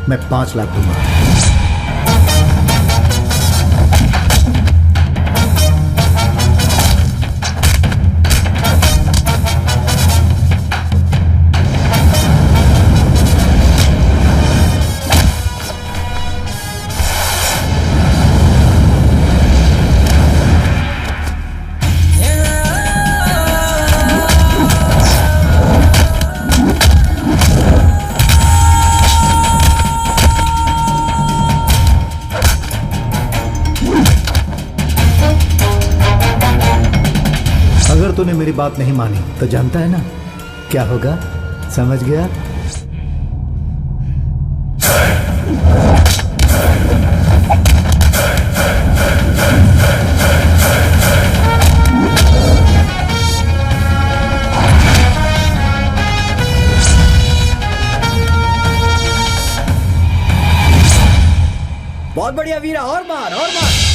मैं 5 लाख दूंगा। तूने मेरी बात नहीं मानी तो जानता है ना क्या होगा, समझ गया? बहुत बढ़िया वीरा, और मार और मार।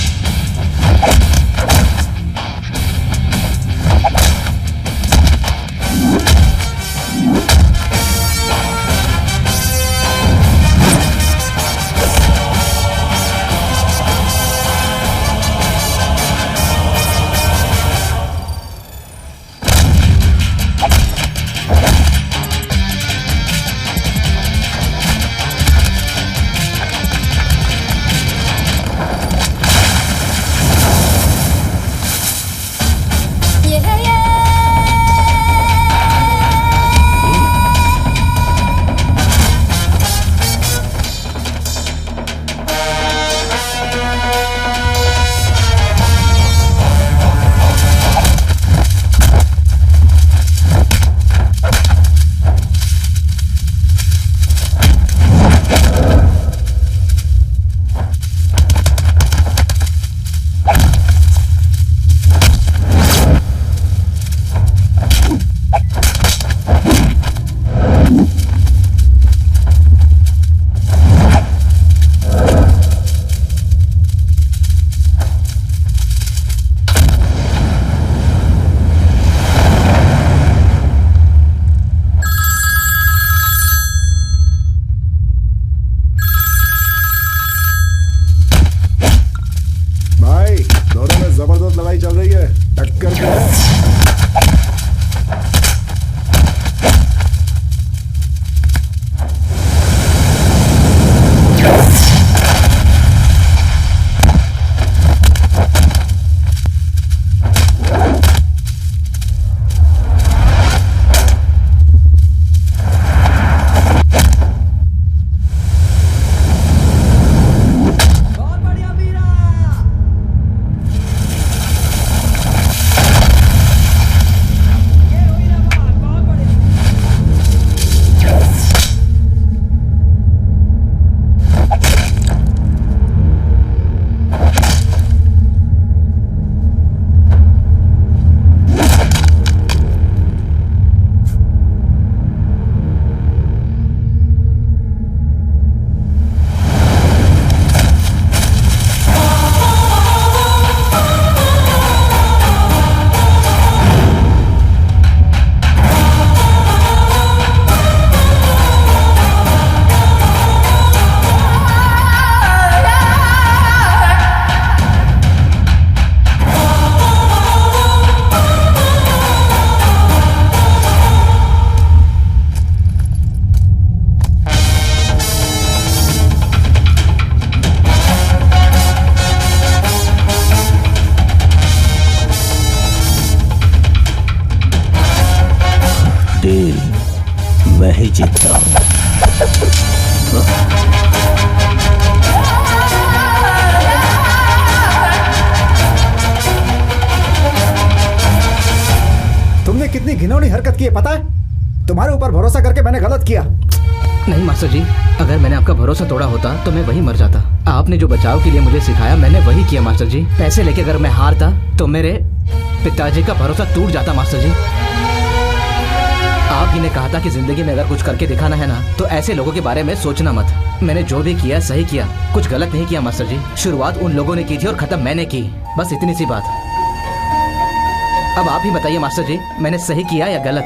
डील मैं ही जीतता हूँ। तुमने कितनी घिनौनी हरकत की है पता है? तुम्हारे ऊपर भरोसा करके मैंने गलत किया। नहीं मास्टर जी, अगर मैंने आपका भरोसा तोड़ा होता तो मैं वही मर जाता। आपने जो बचाव के लिए मुझे सिखाया मैंने वही किया मास्टर जी। पैसे लेके अगर मैं हारता तो मेरे पिताजी का भरोसा टूट जाता मास्टर जी। आप ही ने कहा था कि जिंदगी में अगर कुछ करके दिखाना है ना तो ऐसे लोगों के बारे में सोचना मत। मैंने जो भी किया सही किया, कुछ गलत नहीं किया मास्टर जी। शुरुआत उन लोगों ने की थी और खत्म मैंने की, बस इतनी सी बात। अब आप ही बताइए मास्टर जी, मैंने सही किया या गलत?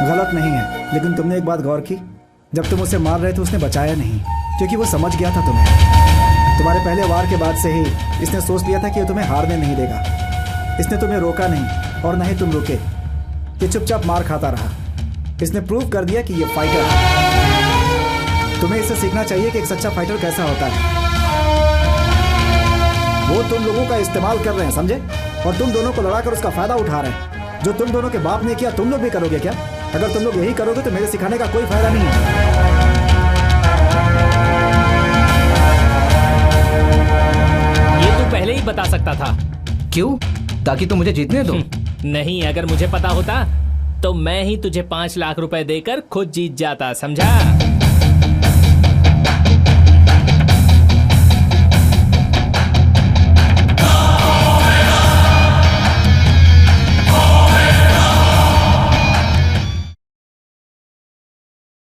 गलत नहीं है, लेकिन तुमने एक बात गौर की? जब तुम उसे मार रहे थे उसने बचाया नहीं, क्योंकि वो समझ गया था तुम्हें। तुम्हारे पहले वार के बाद से ही इसने सोच लिया था कि ये तुम्हें हारने नहीं देगा। इसने तुम्हें रोका नहीं और न ही तुम रुके। ये चुपचाप मार खाता रहा। इसने प्रूव कर दिया कि ये फाइटर है। तुम्हें इससे सीखना चाहिए कि एक सच्चा फाइटर कैसा होता है। वो तुम लोगों का इस्तेमाल कर रहे हैं, समझे? और तुम दोनों को लड़ाकर उसका फायदा उठा रहे हैं। जो तुम दोनों के बाप ने किया तुम लोग भी करोगे क्या? अगर तुम लोग यही करोगे तो मेरे सिखाने का कोई फायदा नहीं है। ये तू पहले ही बता सकता था। क्यों? ताकि तुम मुझे जीतने दो। नहीं, अगर मुझे पता होता तो मैं ही तुझे 5 लाख रुपए देकर खुद जीत जाता, समझा?